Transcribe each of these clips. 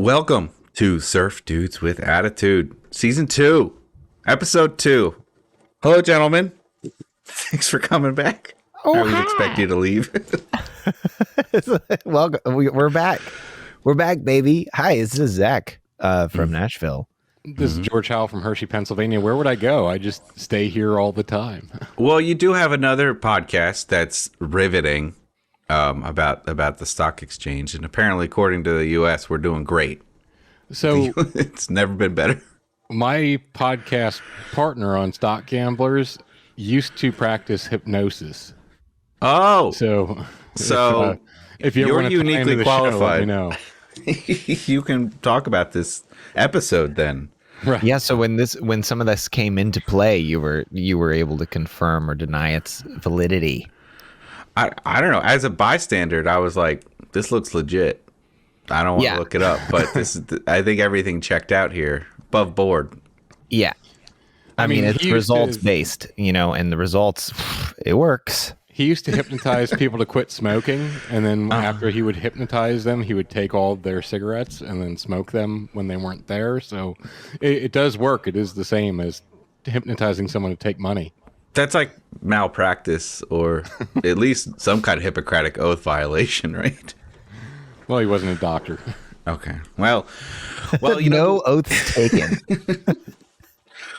Welcome to Surf Dudes with Attitude, Season 2, Episode 2. Hello, gentlemen. Thanks for coming back. Oh, I would expect you to leave. Welcome. We're back. We're back, baby. Hi, this is Zach from Nashville. This is George Howell from Hershey, Pennsylvania. Where would I go? I just stay here all the time. Well, you do have another podcast that's riveting about the stock exchange, and apparently, according to the U.S., we're doing great. So it's never been better. My podcast partner on Stock Gamblers used to practice hypnosis. Oh, So if you ever you're want to uniquely qualified. Show, let me know. You can talk about this episode then. Right. Yeah. So when some of this came into play, you were able to confirm or deny its validity. I don't know. As a bystander, I was like, this looks legit. I don't want to look it up, but I think everything checked out here above board. Yeah. I mean it's results based, and the results, it works. He used to hypnotize people to quit smoking, and then after he would hypnotize them, he would take all their cigarettes and then smoke them when they weren't there. So it does work. It is the same as hypnotizing someone to take money. That's like malpractice, or at least some kind of Hippocratic Oath violation, right? Well, he wasn't a doctor. Okay. Well, No oaths taken.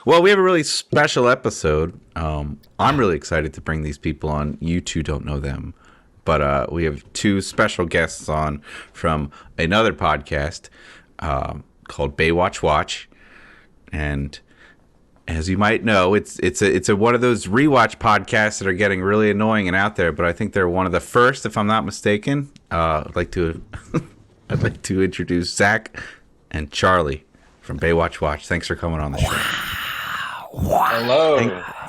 Well, we have a really special episode. I'm really excited to bring these people on. You two don't know them, but we have two special guests on from another podcast called Baywatch Watch, and as you might know, it's one of those rewatch podcasts that are getting really annoying and out there. But I think they're one of the first, if I'm not mistaken. I'd like to introduce Zach and Charlie from Baywatch Watch. Thanks for coming on the show. Hello.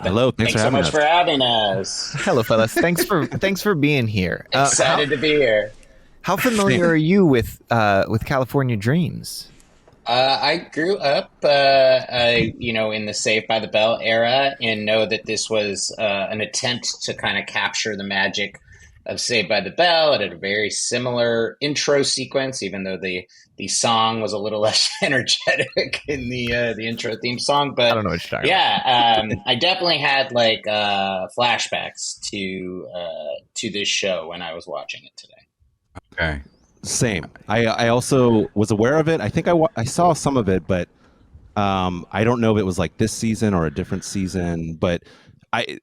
Hello. Thanks so much for having us. Hello, fellas. Thanks for being here. Excited to be here. How familiar are you with California Dreams? I grew up, in the Saved by the Bell era, and know that this was an attempt to kind of capture the magic of Saved by the Bell. It had a very similar intro sequence, even though the song was a little less energetic in the intro theme song. But I don't know what you're talking about. I definitely had flashbacks to this show when I was watching it today. Okay. Same. I also was aware of it. I think I saw some of it, but I don't know if it was like this season or a different season. But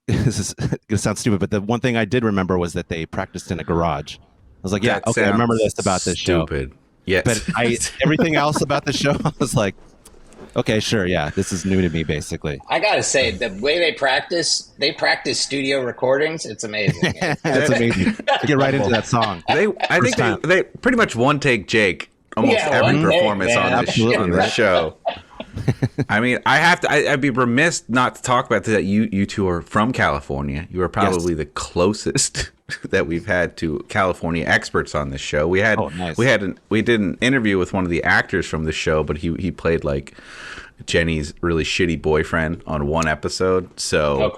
this is gonna sound stupid, but the one thing I did remember was that they practiced in a garage. I was like, That I remember this about this stupid. show. Yes. But everything else about the show, I was like, okay, sure, yeah, this is new to me, basically. I gotta say, the way they practice studio recordings. It's amazing. That's amazing. Get right into that song. I think they pretty much one take Jake almost every performance on this show. I mean, I'd be remiss not to talk about that. You two are from California. You are probably the closest that we've had to California experts on this show. We did an interview with one of the actors from the show, but he played like Jenny's really shitty boyfriend on one episode. So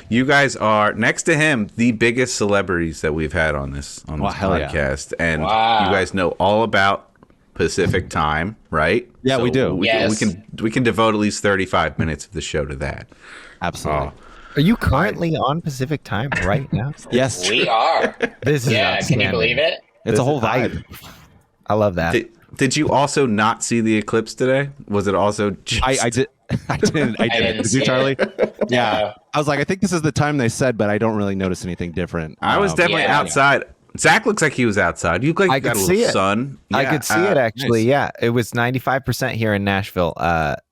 you guys are, next to him, the biggest celebrities that we've had on this podcast. Yeah. And you guys know all about Pacific time, right? Yeah, so we do. We can devote at least 35 minutes of the show to that. Absolutely. Are you currently on Pacific time right now? Yes, we are. This is can you believe it? It's a whole vibe. I love that. Did you also not see the eclipse today? Was it also just... I didn't. Did you, Charlie? Yeah. I was like, I think this is the time they said, but I don't really notice anything different. I was definitely outside. Zach looks like he was outside. You got a little sun. I could see it actually. Nice. Yeah, it was 95% here in Nashville.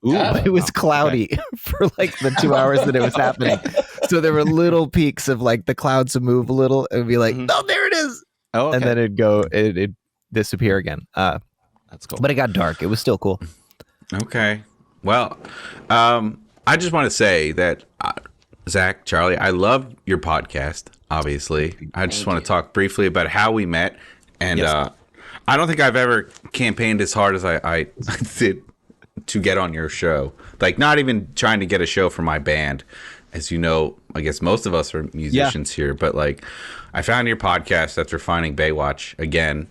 It was cloudy for like the 2 hours that it was happening. So there were little peaks of like the clouds would move a little and be like, "Oh, there it is," and then it'd disappear again. That's cool. But it got dark. It was still cool. Okay. Well, I just want to say that Zach, Charlie, I love your podcast. Obviously, I just want to talk briefly about how we met, and I don't think I've ever campaigned as hard as I did to get on your show. Like, not even trying to get a show for my band, as you know. I guess most of us are musicians here, but like, I found your podcast after finding Baywatch again,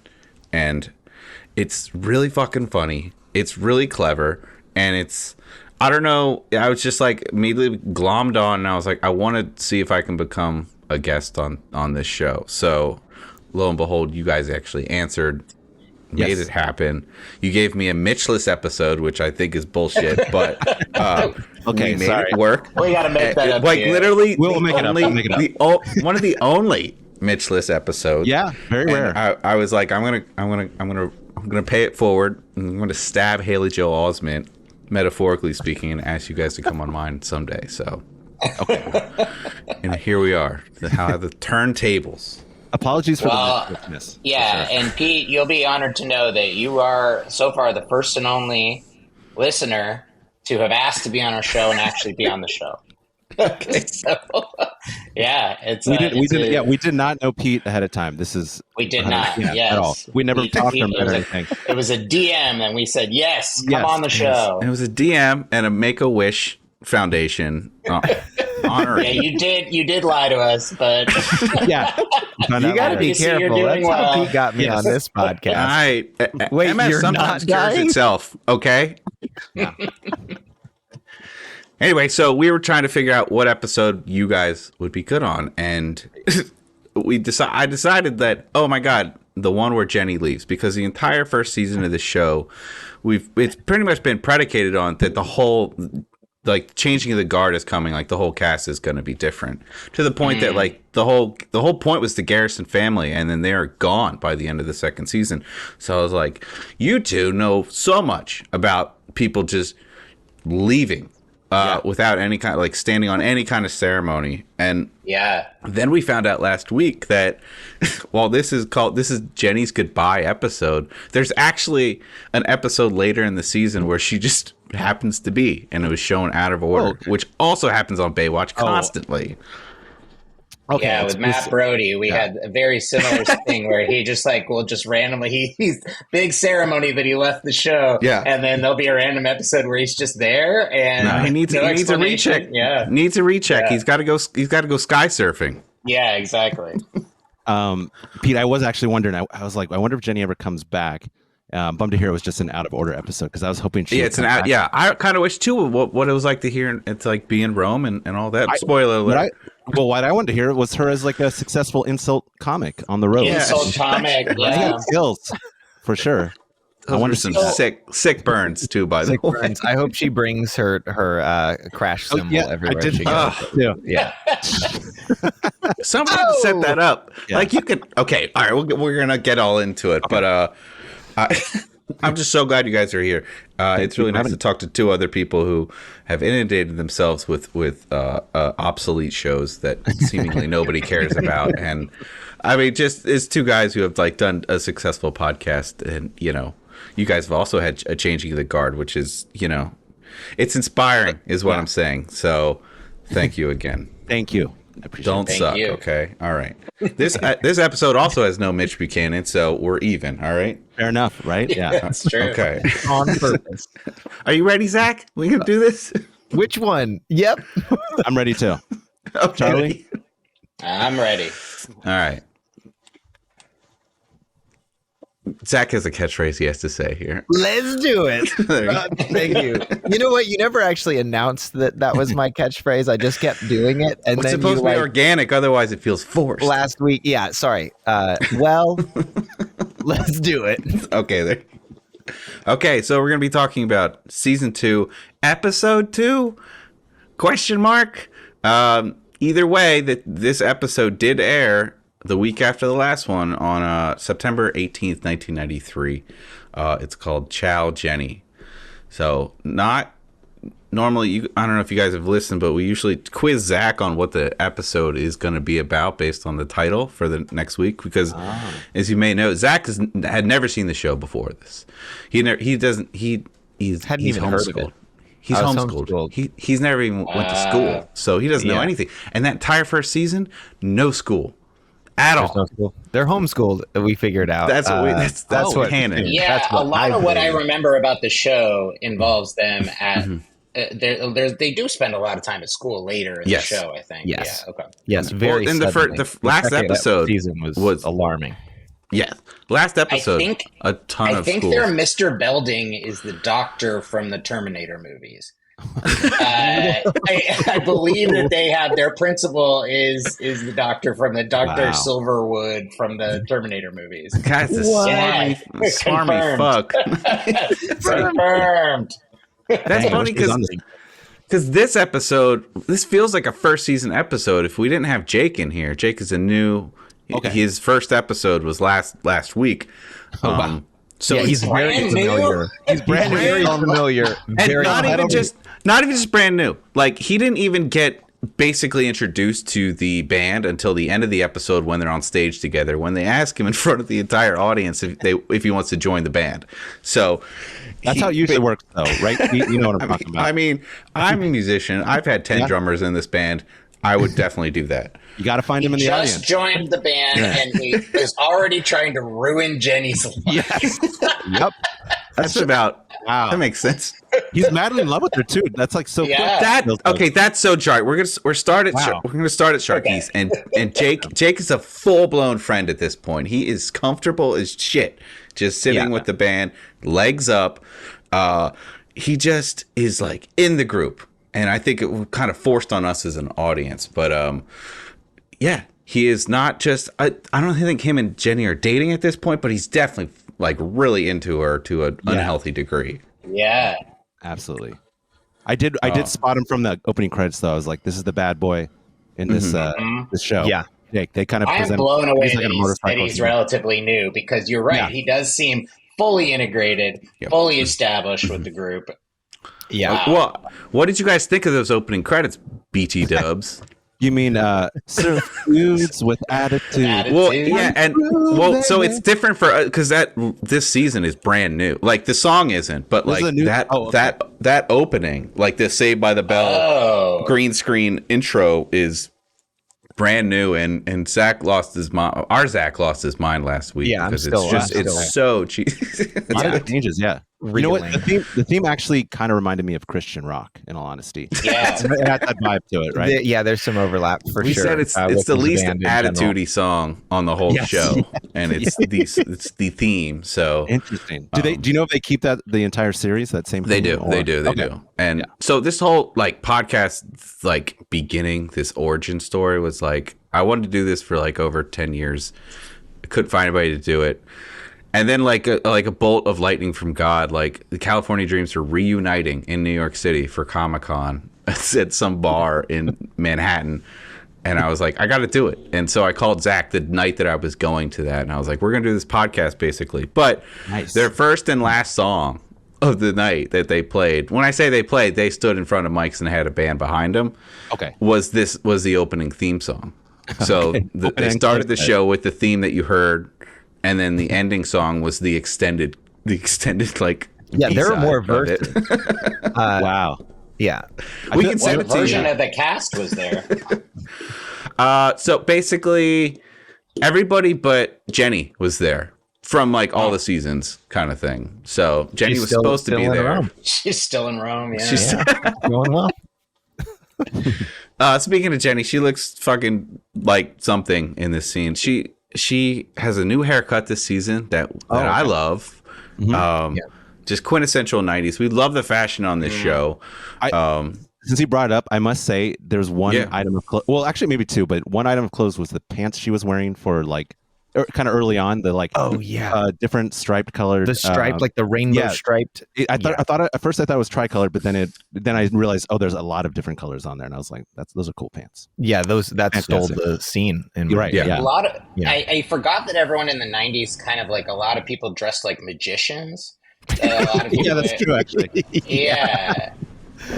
and It's really fucking funny. It's really clever, and I don't know. I was just like immediately glommed on, and I was like, I want to see if I can become a guest on this show. So, lo and behold, you guys actually answered, made it happen. You gave me a Mitchless episode, which I think is bullshit, but okay, we made it work. We gotta make that up. Like literally, we'll make it up. We'll make it up. One of the only Mitchless episodes. Yeah, very rare. I was like, I'm gonna pay it forward. And I'm gonna stab Haley Joel Osment, metaphorically speaking, and ask you guys to come on mine someday. So, okay, and here we are. How the turntables. Apologies for the miss. Yeah, sure. And Pete, you'll be honored to know that you are so far the first and only listener to have asked to be on our show and actually be on the show. Okay, so yeah, we did not know Pete ahead of time. We did not, yes, at all. We never talked to him or anything. It was a DM, and we said yes, come on the show. It was a DM and a Make-A-Wish Foundation. Honor. Yeah, you did lie to us, but yeah, you got to be careful. That's how Pete got me on this podcast. All right, wait, MS you're sometimes not cures itself. Okay. Yeah. Anyway, so we were trying to figure out what episode you guys would be good on, and I decided that, oh my god, the one where Jenny leaves, because the entire first season of the show, it's pretty much been predicated on that the whole like changing of the guard is coming, like the whole cast is going to be different, to the point that like the whole point was the Garrison family, and then they're gone by the end of the second season. So I was like, you two know so much about people just leaving without any kind of like standing on any kind of ceremony. And then we found out last week that while this is Jenny's goodbye episode, there's actually an episode later in the season where she just happens to be, and it was shown out of order, which also happens on Baywatch constantly. Okay, yeah, with Matt Brody, we had a very similar thing where he just like will just randomly he's big ceremony that he left the show, and then there'll be a random episode where he's just there, and he needs a recheck. Yeah, needs a recheck. Yeah. He's got to go sky surfing. Yeah, exactly. Pete, I was actually wondering. I was like, I wonder if Jenny ever comes back. Bummed to hear it was just an out of order episode, because I was hoping she. Yeah, it's an out. Yeah, I kind of wish too what it was like to hear it to like be in Rome and all that. Spoiler alert. What I wanted to hear was her as like a successful insult comic on the road. Insult comic, yeah. Skills for sure. I wonder some sick burns too. By the way, I hope she brings her crash symbol everywhere she goes. Yeah. Someone had to set that up. Yeah. Like you could. Okay, all right. We're gonna get all into it, but I'm just so glad you guys are here. It's really nice to talk to two other people who have inundated themselves with obsolete shows that seemingly nobody cares about. And I mean, just it's two guys who have like done a successful podcast, and you guys have also had a changing of the guard, which is it's inspiring, is what I'm saying. So thank you again. Thank you. Don't suck. You. Okay. All right. This episode also has no Mitch Buchanan, so we're even. All right. Fair enough, right? Yeah, that's true. Okay. On purpose. Are you ready, Zach? We can do this. Which one? Yep. I'm ready too. Okay. Charlie? I'm ready. All right. Zach has a catchphrase he has to say here. Let's do it. Thank you. You know what? You never actually announced that was my catchphrase. I just kept doing it. And it's then supposed to be organic, otherwise it feels forced. Last week. Yeah, sorry. Well, let's do it. Okay, Okay, so we're going to be talking about season 2, episode 2? Question mark. Either way, this episode did air the week after the last one on September 18th, 1993. It's called Ciao, Jenny. So not normally, I don't know if you guys have listened, but we usually quiz Zach on what the episode is going to be about based on the title for the next week. Because as you may know, Zach had never seen the show before this. He's hadn't even heard of it. He's homeschooled. He's never even went to school, so he doesn't know anything. And that entire first season, no school. At all. No school. They're homeschooled. We figured out. That's what canon. Yeah, a lot of what I remember about the show involves them at. They do spend a lot of time at school later in the show, I think. Yes. Yeah. Okay. Yes. Very. And the last episode season was alarming. Yeah, last episode, a ton of schools. I think their Mr. Belding is the doctor from the Terminator movies. I believe that they have their principal is the doctor from the Dr. Silverwood from the Terminator movies. Guys, the smarmy fuck. Confirmed. That's funny because this feels like a first season episode. If we didn't have Jake in here, Jake is a new. Okay. His first episode was last week. Wow. So he's very familiar. He's very familiar. And not even just brand new. Like, he didn't even get basically introduced to the band until the end of the episode when they're on stage together, when they ask him in front of the entire audience if he wants to join the band. So that's how it usually works, though, right? You know what I'm talking about. I mean, I'm a musician. I've had 10 drummers in this band. I would definitely do that. You got to find him in the audience. Just joined the band, and he is already trying to ruin Jenny's life. Yes. Yep. That's about. Wow. That makes sense. He's madly in love with her too. That's like so. Yeah. That's so jarring. We're gonna start at Sharky's, and Jake is a full blown friend at this point. He is comfortable as shit, just sitting with the band, legs up. He just is like in the group, and I think it was kind of forced on us as an audience. But he is not just. I don't think him and Jenny are dating at this point, but he's definitely like really into her to an unhealthy degree. Yeah, absolutely. I did spot him from the opening credits, though. I was like, this is the bad boy in this this show. Yeah. They kind of. I am blown away that he's relatively new, because you're right. Yeah. He does seem fully integrated, fully established with the group. Yeah. Wow. Well, what did you guys think of those opening credits, BT Dubs? You mean serve foods with attitude? Well, yeah, and so it's different for because this season is brand new. Like, the song isn't, but like that opening, like the Saved by the Bell green screen intro is brand new, and Zach lost his mind. Our Zach lost his mind last week because it's so cheap. Changes, yeah. Reeling. You know what? The theme actually kind of reminded me of Christian rock, in all honesty. Yeah, it had that vibe to it, right? There's some overlap for sure. We said it's the least attitude-y song on the whole show, and it's the theme. So interesting. Do you know if they keep that the entire series? That same thing? They do. And so this whole like podcast, like beginning this origin story was like, I wanted to do this for like over 10 years. I couldn't find anybody to do it. And then like a bolt of lightning from God, like the California Dreams are reuniting in New York City for Comic-Con at some bar in Manhattan. And I was like, I got to do it. And so I called Zach the night that I was going to that. And I was like, we're going to do this podcast basically. But their first and last song of the night that they played, when I say they played, they stood in front of mics and had a band behind them. Okay. Was the opening theme song. So they started the show with the theme that you heard. And then the ending song was the extended like. Yeah, there are more versions. Wow. Yeah, we can send it to you. What version of the cast was there? So basically, everybody but Jenny was there from like all the seasons, kind of thing. So Jenny was supposed to be there. Rome. She's still in Rome. Yeah, she's going well. Speaking of Jenny, she looks fucking like something in this scene. She has a new haircut this season that I love. Just quintessential 90s. We love the fashion on this show. Since you brought it up, I must say there's one item of clothes. Well, actually, maybe two, but one item of clothes was the pants she was wearing for like kind of early on. The like different striped colored. The striped, like the rainbow striped. I thought at first I thought it was tricolored, but then I realized there's a lot of different colors on there, and I was like, those are cool pants. Yeah, that stole the scene. You're right. Yeah. A lot of I forgot that everyone in the 90s kind of like a lot of people dressed like magicians. A lot of people that's true actually. Yeah.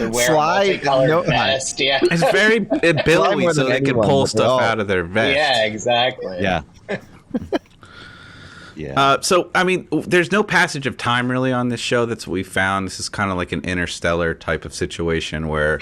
Wear a multicolored vest. Yeah. It's very billowy, so they can pull stuff out of their vest. Yeah, exactly. Yeah. So, I mean, there's no passage of time really on this show. That's what we found. This is kind of like an Interstellar type of situation where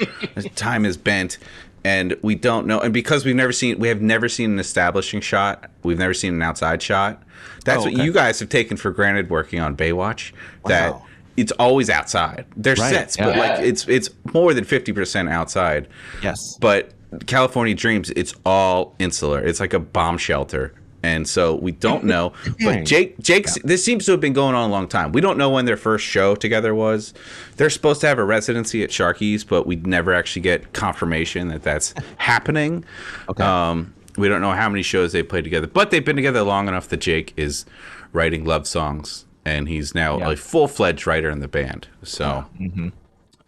time is bent and we don't know. And because we have never seen an establishing shot. We've never seen an outside shot. That's what you guys have taken for granted working on Baywatch. Wow. That it's always outside. There's sets, but like it's more than 50% outside. Yes. But California Dreams, it's all insular. It's like a bomb shelter. And so we don't know. But Jake's this seems to have been going on a long time. We don't know when their first show together was. They're supposed to have a residency at Sharky's, but we never actually get confirmation that that's happening. Okay. We don't know how many shows they played together, but they've been together long enough that Jake is writing love songs, and he's now a full-fledged writer in the band. So,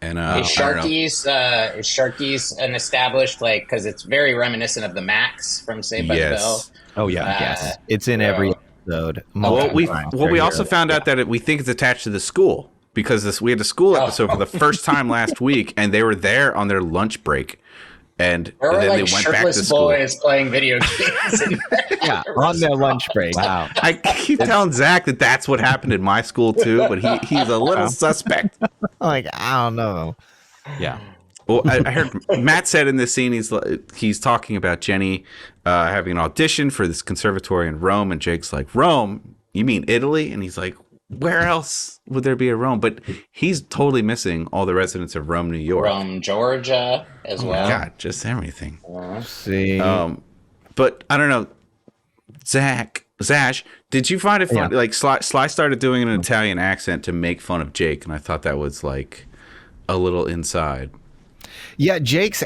and is Sharky's an established, like, because it's very reminiscent of the Max from Saved by the Bell. Oh yeah, yes, it's in every episode. We also found out that we think it's attached to the school because we had a school episode for the first time last week, and they were there on their lunch break. And there were then like they went back to shirtless school. boys playing video games. On their lunch break. Wow. I keep telling Zach that that's what happened in my school too, but he's a little suspect. Like, I don't know. Yeah. Well, I heard Matt said in this scene he's talking about Jenny having an audition for this conservatory in Rome, and Jake's like, Rome? You mean Italy? And he's like, where else would there be a Rome? But he's totally missing all the residents of Rome, New York. Rome, Georgia, as well. God, just everything. See. But I don't know. Zash, did you find it funny? Like Sly started doing an Italian accent to make fun of Jake, and I thought that was like a little inside. Yeah, Jake's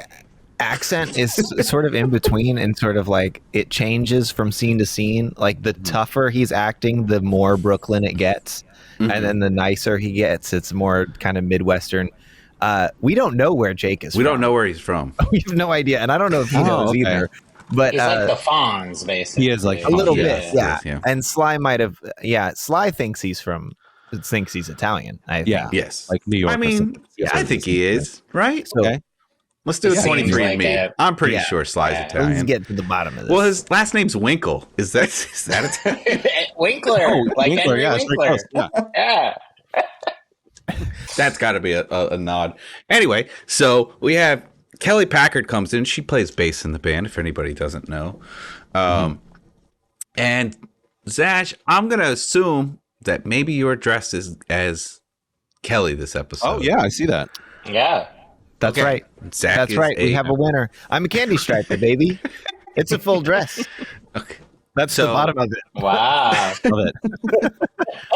accent is sort of in between, and sort of like it changes from scene to scene. Like the tougher he's acting, the more Brooklyn it gets, and then the nicer he gets, it's more kind of Midwestern. We don't know where Jake is. We don't know where he's from. We have no idea, and I don't know if he knows either. But he's like the Fonz, basically. He is like a little bit, yeah. And Sly might have, Sly thinks he's Italian. I think. Yeah, yes, like New York. I mean, I think he is, right? So, Okay. Let's do a 23andMe. Like I'm pretty sure Sly's Italian. Let's get to the bottom of this. Well, his last name's Winkle. Is that Italian? Winkler, like Winkler, Henry Winkler. Yeah. That's got to be a nod. Anyway, so we have Kelly Packard comes in. She plays bass in the band, if anybody doesn't know. And Zash, I'm going to assume that maybe you're dressed as Kelly this episode. Oh, yeah, I see that. Yeah. That's right. Zach That's right. We have a winner. I'm a candy striper, baby. It's a full dress. Okay. That's the bottom of it. Wow. Love it.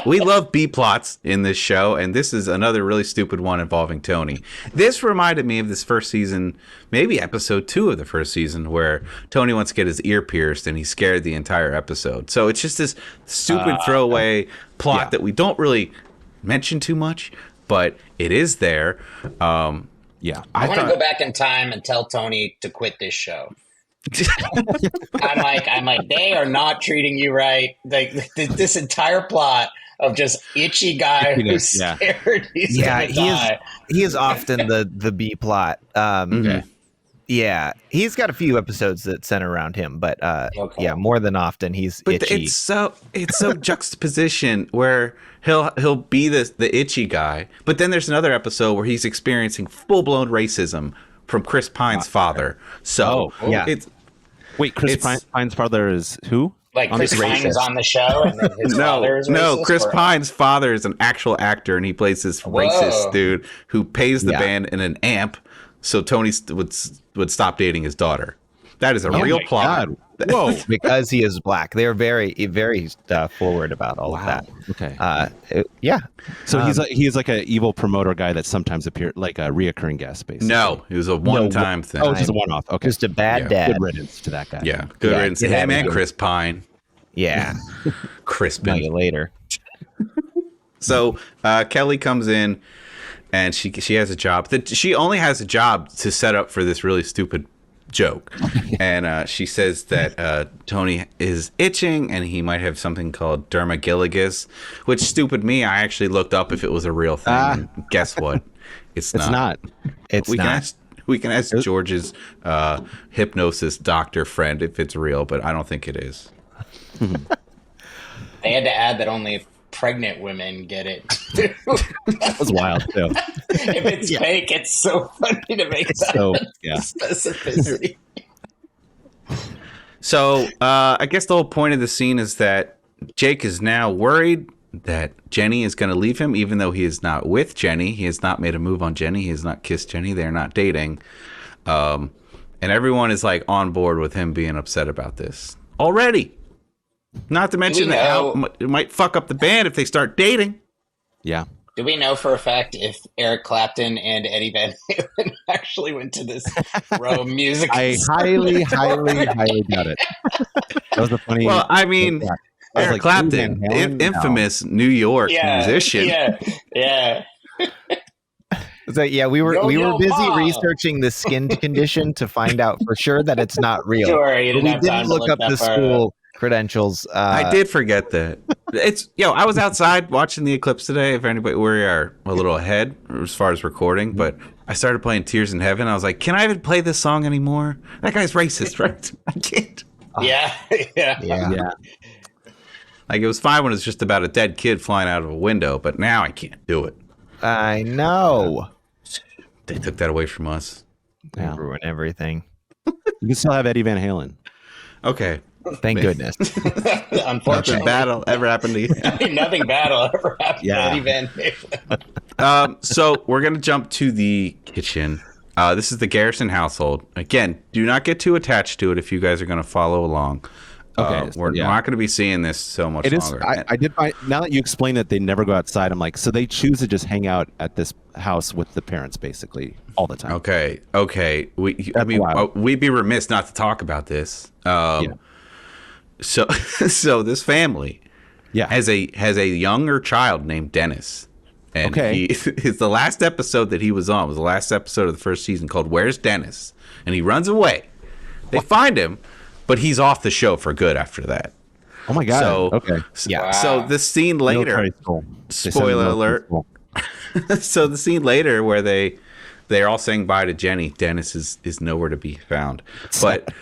We love B plots in this show, and this is another really stupid one involving Tony. This reminded me of this first season, maybe episode 2 of the first season, where Tony wants to get his ear pierced, and he's scared the entire episode. So it's just this stupid throwaway plot that we don't really mention too much, but it is there. Yeah. I want to go back in time and tell Tony to quit this show. I'm like, they are not treating you right. Like this entire plot of just itchy guy who's scared he's gonna die. He is often the B plot. Yeah, he's got a few episodes that center around him, but more than often he's itchy. It's so juxtaposition where he'll be the itchy guy, but then there's another episode where he's experiencing full blown racism from Chris Pine's father. So Chris Pine's father is who? Like Chris Pine is on the show, and then his father is racist? Chris Pine's father is an actual actor, and he plays this racist dude who pays the band in an amp, so Tony would stop dating his daughter. That is a real plot. Whoa! Because he is black, they are very, very forward about all of that. Okay. Yeah. So he's like an evil promoter guy that sometimes appears like a reoccurring guest, basically. No, it was a one-time thing. Oh, just a one-off. Okay. Just a bad dad. Good riddance to that guy. Yeah. Good riddance to him and Chris Pine. Yeah. Crispin. You later. So Kelly comes in, and she has a job. She only has a job to set up for this really stupid joke. And she says that Tony is itching, and he might have something called dermagilligus, which, stupid me, I actually looked up if it was a real thing. And guess what? It's not. We can ask George's hypnosis doctor friend if it's real, but I don't think it is. They had to add that only pregnant women get it. That was wild too. If it's fake, it's so funny to make that specificity. So I guess the whole point of the scene is that Jake is now worried that Jenny is going to leave him, even though he is not with Jenny. He has not made a move on Jenny. He has not kissed Jenny. They're not dating. And everyone is like on board with him being upset about this already. Not to mention that it might fuck up the band if they start dating. Yeah. Do we know for a fact if Eric Clapton and Eddie Van Halen actually went to this Rome music? I highly doubt it. That was a funny. Well, I mean, Eric Clapton, infamous New York musician. Yeah. So we were busy researching the skin condition to find out for sure that it's not real. Sure, you didn't have we time didn't look up the school credentials. I did forget that. I was outside watching the eclipse today. If anybody, we are a little ahead as far as recording, but I started playing Tears in Heaven. I was like, can I even play this song anymore? That guy's racist, right? I can't. Yeah. Like, it was fine when it was just about a dead kid flying out of a window, but now I can't do it. I know. They took that away from us. They ruin everything. You can still have Eddie Van Halen. Okay. Thank goodness. Unfortunately, nothing bad will ever happen to you. Nothing bad will ever happen to Eddie Van Halen. So we're going to jump to the kitchen. This is the Garrison household. Again, do not get too attached to it if you guys are going to follow along. Okay, we're not going to be seeing this so much longer. I did find, now that you explain that they never go outside, I'm like, so they choose to just hang out at this house with the parents basically all the time. Okay. We'd be remiss not to talk about this. So this family has a younger child named Dennis. And the last episode that he was on was the last episode of the first season called Where's Dennis? And he runs away. They find him, but he's off the show for good after that. Oh my God. So the scene later, spoiler alert. So the scene later where they're all saying bye to Jenny, Dennis is nowhere to be found. But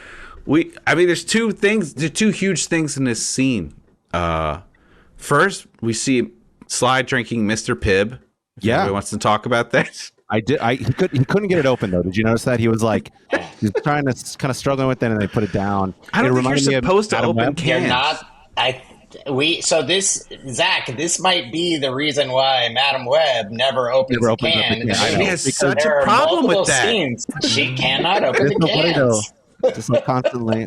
there's two huge things in this scene. First, we see Sly drinking Mr. Pibb. Everybody wants to talk about that. I did. He couldn't get it open though. Did you notice that? He was like, he's trying to kind of struggling with it, and they put it down. I don't think you're supposed to open cans. You're not. So this, Zach, this might be the reason why Madam Web never opens a can. She has such a problem with that. Scenes. She cannot open the cans. Just like constantly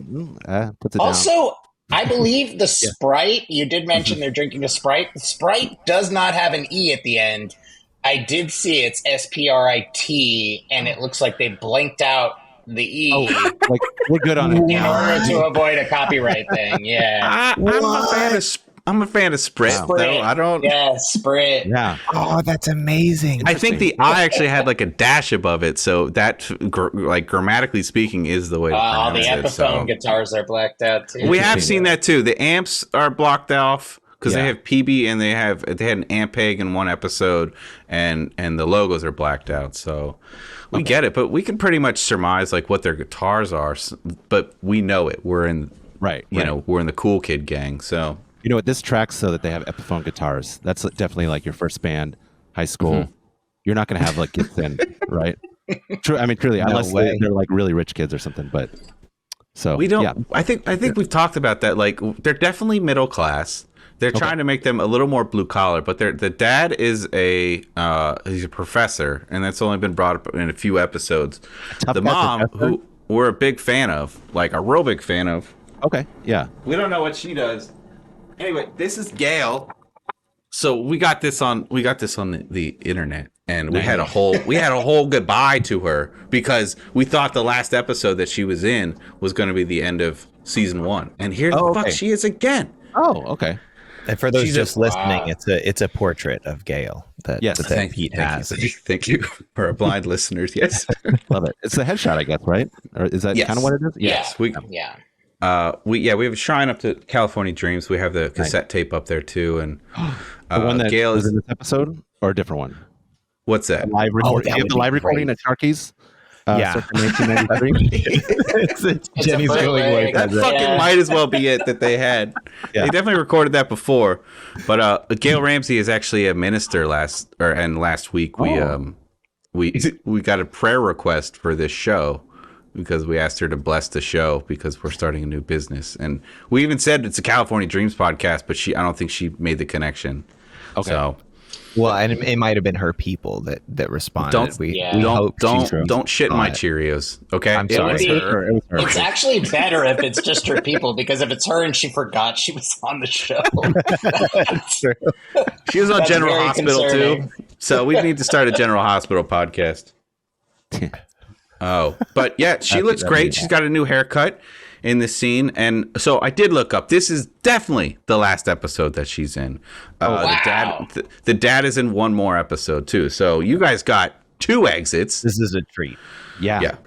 puts it also, down. I believe the Sprite, you did mention they're drinking a Sprite. The Sprite does not have an E at the end. I did see it's SPRIT, and it looks like they blanked out the E. Oh, like, we're good on it. In order to avoid a copyright thing, yeah. I'm a fan of Sprit. Though. I don't. Yeah, Sprit. Yeah. Oh, that's amazing. I think the I actually had like a dash above it, so that, like grammatically speaking, is the way to pronounce the Epiphone guitars are blacked out too. We have seen that too. The amps are blocked off because they have PB and they had an Ampeg in one episode, and the logos are blacked out. So we get it, but we can pretty much surmise like what their guitars are. But we know it. We're in we're in the cool kid gang. So. You know what? This tracks so that they have Epiphone guitars. That's definitely like your first band, high school. Mm-hmm. You're not going to have like kids then, right? Truly, unless they're like really rich kids or something. But so we don't. Yeah. I think we've talked about that. Like they're definitely middle class. They're trying to make them a little more blue collar. But the dad is he's a professor, and that's only been brought up in a few episodes. The mom, who we're a big fan of, like a real big fan of. Okay. Yeah. We don't know what she does. Anyway, this is Gail. So we got this on the internet, and we had a whole goodbye to her because we thought the last episode that she was in was going to be the end of season 1, and here the fuck she is again. Oh, okay. And for those just listening, it's a portrait of Gail that Peat has. Thank you for our blind listeners. Yes, love it. It's the headshot, I guess, right? Or is that kind of what it is? Yes, we have a shrine up to California Dreams. We have the cassette tape up there too, and the one that Gail is in this episode or a different one. What's that? The live recording. You have the live recording at Sharky's. From 1993. Jenny's going away. That fucking might as well be it that they had. Yeah. They definitely recorded that before. But Gail Ramsey is actually a minister last week we got a prayer request for this show. Because we asked her to bless the show because we're starting a new business, and we even said it's a California Dreams podcast, but I don't think she made the connection. Okay. So Well, and it might have been her people that responded. Don't shit my Cheerios. Okay, I'm sorry. It's actually better if it's just her people, because if it's her and she forgot she was on the show. That's true. She was on General Hospital too, so we need to start a General Hospital podcast. Oh, but yeah, she looks great. She's got a new haircut in this scene, and so I did look up. This is definitely the last episode that she's in. Wow. The dad is in one more episode too. So you guys got 2 exits. This is a treat. Yeah.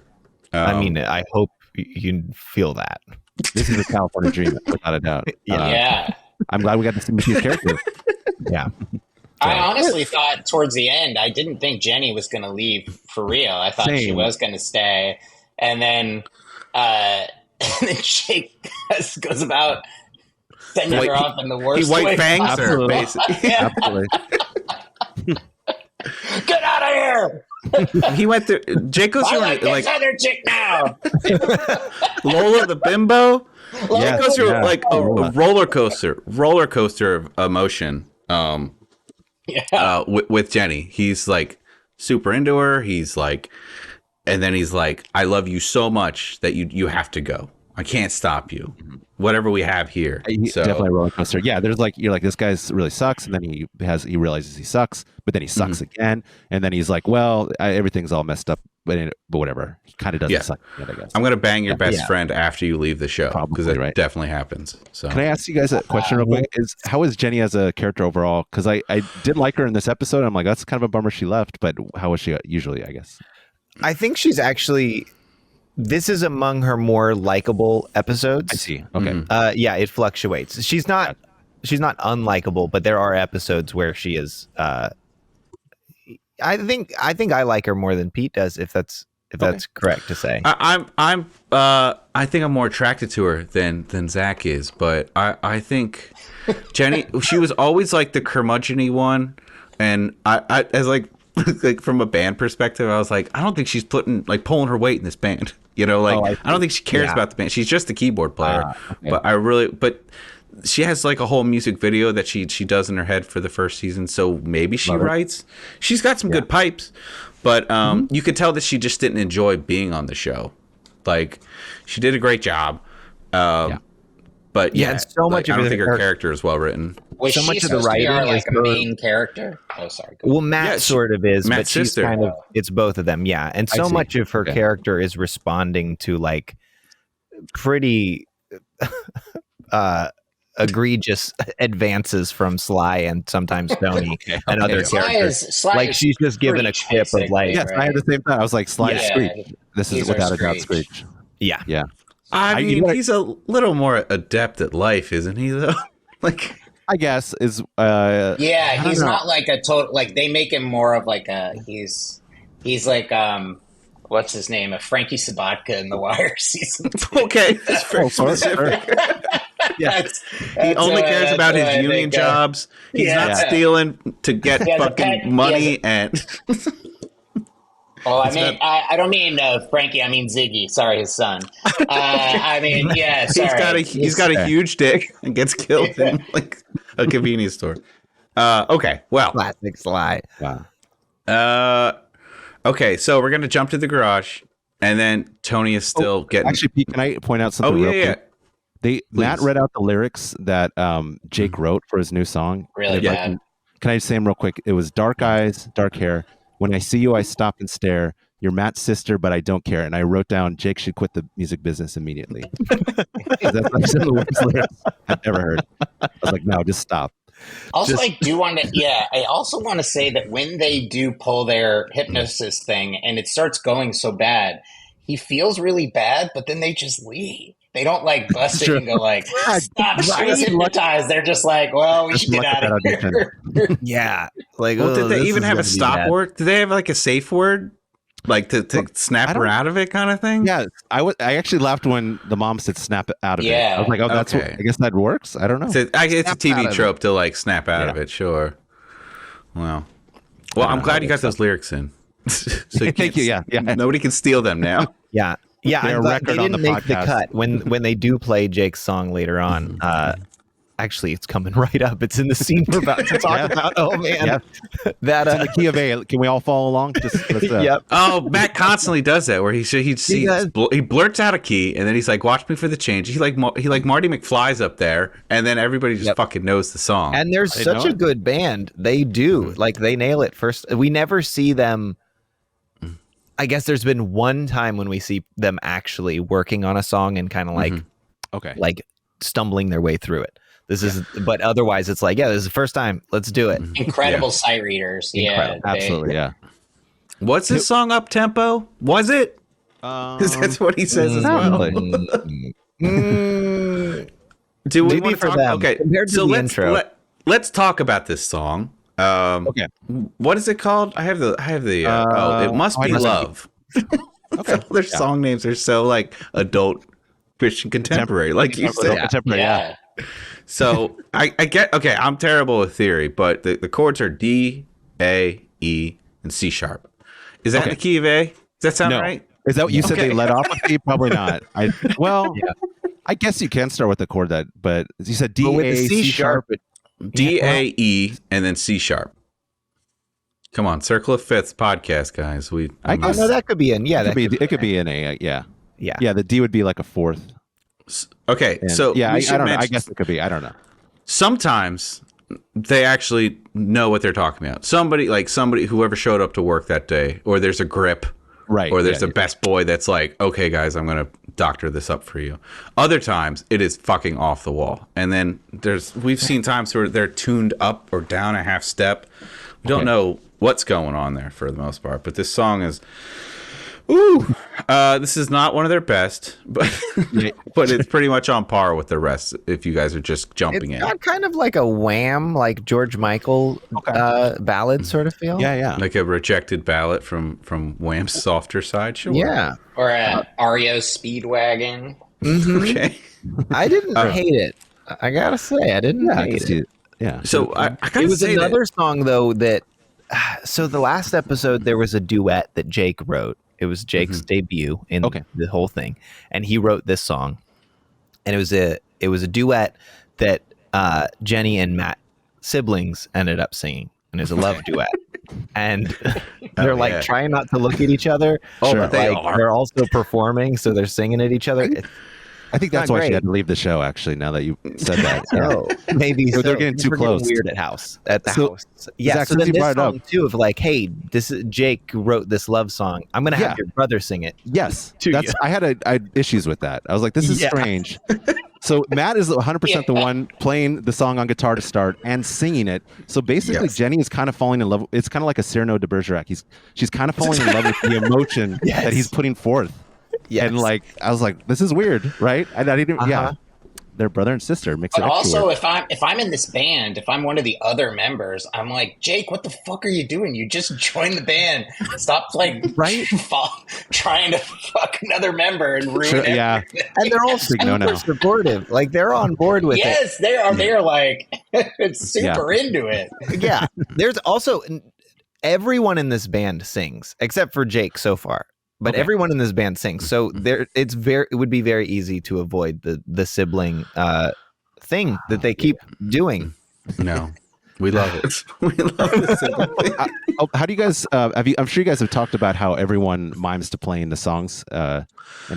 I mean, I hope you feel that. This is a California dream, without a doubt. Yeah. I'm glad we got to see Peat's character. Yeah. I honestly thought towards the end, I didn't think Jenny was going to leave for real. I thought she was going to stay. And then Jake goes about sending her off in the worst way. He white fangs her, basically. Absolutely. Get out of here! He went through. Jake goes through this other chick now. Lola the bimbo. Yeah, Jake goes through like a roller coaster of emotion. With Jenny, he's like super into her. He's like, and then he's like, "I love you so much that you have to go. I can't stop you. Whatever we have here." Definitely a roller coaster. Yeah, there's like, you're like, this guy really sucks, and then he realizes he sucks, but then he sucks again, and then he's like, well, everything's all messed up, but whatever. He kind of doesn't suck again, I guess. I'm gonna bang your best friend after you leave the show, because it definitely happens. So can I ask you guys a question real quick? How is Jenny as a character overall? Because I did like her in this episode. I'm like, that's kind of a bummer she left, but how is she usually, I guess? I think she's actually. This is among her more likable episodes. I see. Okay. Yeah, it fluctuates. She's not unlikable, but there are episodes where she is. I think I like her more than Peat does, if that's correct to say. I think I'm more attracted to her than Zach is, but I think Jenny, she was always like the curmudgeon-y one, and I as like from a band perspective, I was like, I don't think she's pulling her weight in this band. You know, like I don't think she cares about the band. She's just the keyboard player. Okay. But she has like a whole music video that she does in her head for the first season. So maybe she writes. She's got some good pipes, but you could tell that she just didn't enjoy being on the show. Like she did a great job. But and so much I of don't think her character is well written. Was so she much of the writing like is a main character? Oh, sorry. Well, Matt sort of is, Matt's but she's sister. kind of. It's both of them, yeah. And so much of her character is responding to like pretty egregious advances from Sly and sometimes Tony and other characters. Sly like she's just given a clip of like. Yes, I had the same thing. I was like, Sly is Screech. This is without a doubt Screech. Yeah. Yeah. I mean, he's a little more adept at life, isn't he? Though, like, I guess is. He's not like a total. Like they make him more of like a. He's like what's his name? A Frankie Sabatka in The Wire season. Okay, that's very specific. He only cares about his union jobs. He's not stealing to get fucking money and. Oh, I don't mean Frankie. I mean Ziggy. Sorry, his son. I mean, yeah. Sorry. He's got a huge dick and gets killed in like a convenience store. Okay, well, classic Sly. Wow. Okay, so we're gonna jump to the garage, and then Tony is still getting. Actually, Pete, can I point out something? Real quick? Matt read out the lyrics that Jake wrote for his new song. Really bad. Can I say them real quick? It was dark eyes, dark hair. When I see you, I stop and stare. You're Matt's sister, but I don't care. And I wrote down, Jake should quit the music business immediately. That's like some of the worst lyrics I've ever heard. I was like, no, just stop. Also, I do want to, I also want to say that when they do pull their hypnosis thing and it starts going so bad, he feels really bad, but then they just leave. They don't like bust it and go like, stop, she was hypnotized. They're just like, well, we should get out of here. Yeah. Like, well, did they even have a stop word? Did they have like a safe word? Like to snap her out of it kind of thing? Yeah. I actually laughed when the mom said snap out of it. I was like, oh, that's what, I guess that works. I don't know. It's a TV trope to like snap out of it. Sure. Well, I'm glad you got those lyrics in. So thank you. Yeah. Nobody can steal them now. Yeah. Yeah, they didn't make the cut when they do play Jake's song later on. Actually, it's coming right up. It's in the scene we're about to talk about. Oh man, that in the key of A. Can we all follow along? Yep. Oh, Matt constantly does that, where he blurts out a key, and then he's like, "Watch me for the change." He like Marty McFly's up there, and then everybody just fucking knows the song. And there's such a good band. They do like they nail it. First, we never see them. I guess there's been one time when we see them actually working on a song and kind of like, like stumbling their way through it. This is, but otherwise it's like, this is the first time. Let's do it. Incredible sight readers. Yeah, absolutely. Yeah. What's this song up tempo? Was it? Because that's what he says as well. Do we want to talk? Okay, so let's talk about this song. What is it called? I have the. It must be love. Okay, their song names are so like adult Christian contemporary, like you said. Contemporary, yeah. So I get I'm terrible with theory, but the chords are D, A, E, and C sharp. Is that the key of A? Does that sound right? Is that what you said they let off with? Probably not. I guess you can start with the chord but you said D, A, C sharp. D, A, E, and then C sharp. Come on, Circle of Fifths podcast, guys. I guess that could be in. Yeah, it could be in A. Yeah. The D would be like a fourth. Okay, so I don't know. I guess it could be. I don't know. Sometimes they actually know what they're talking about. Somebody whoever showed up to work that day, or there's a grip, right? Or there's a best boy that's like, okay, guys, I'm gonna doctor this up for you. Other times it is fucking off the wall, and then we've seen times where they're tuned up or down a half step. We don't know what's going on there for the most part, but this song is. This is not one of their best, but it's pretty much on par with the rest. If you guys are just jumping in, got kind of like a Wham, like George Michael ballad sort of feel. Yeah, like a rejected ballad from Wham's softer side, sure. Yeah, or REO Speedwagon. Mm-hmm. Okay, I didn't hate it. I gotta say, I didn't hate it. Yeah. So I gotta it was say another song though that. So the last episode there was a duet that Jake wrote. It was Jake's debut in the whole thing, and he wrote this song, and it was a duet that Jenny and Matt siblings ended up singing, and it was a love duet, and they're trying not to look at each other. But they're also performing, so they're singing at each other. I think that's why she had to leave the show. Actually, now that you said that, maybe they're getting too close. Weird at the house. Yeah. Zach, so then this song up too of like, hey, this is Jake wrote this love song. I'm gonna have your brother sing it. Yes, I had issues with that. I was like, this is strange. So Matt is 100% the one playing the song on guitar to start and singing it. So basically, Jenny is kind of falling in love. It's kind of like a Cyrano de Bergerac. She's kind of falling in love with the emotion that he's putting forth. Yes. And like I was like, this is weird, right? And I didn't. They're brother and sister. Mix it up. Also, if I'm in this band, if I'm one of the other members, I'm like, Jake, what the fuck are you doing? You just joined the band. Stop trying to fuck another member and ruin it. Yeah, and they're all super supportive. Like they're on board with it. Yes, they are. They are like super into it. Yeah. There's also everyone in this band sings except for Jake so far. But everyone in this band sings, so it would be very easy to avoid the sibling thing that they keep doing. No, we love it. We love the sibling. How do you guys? I'm sure you guys have talked about how everyone mimes to playing the songs and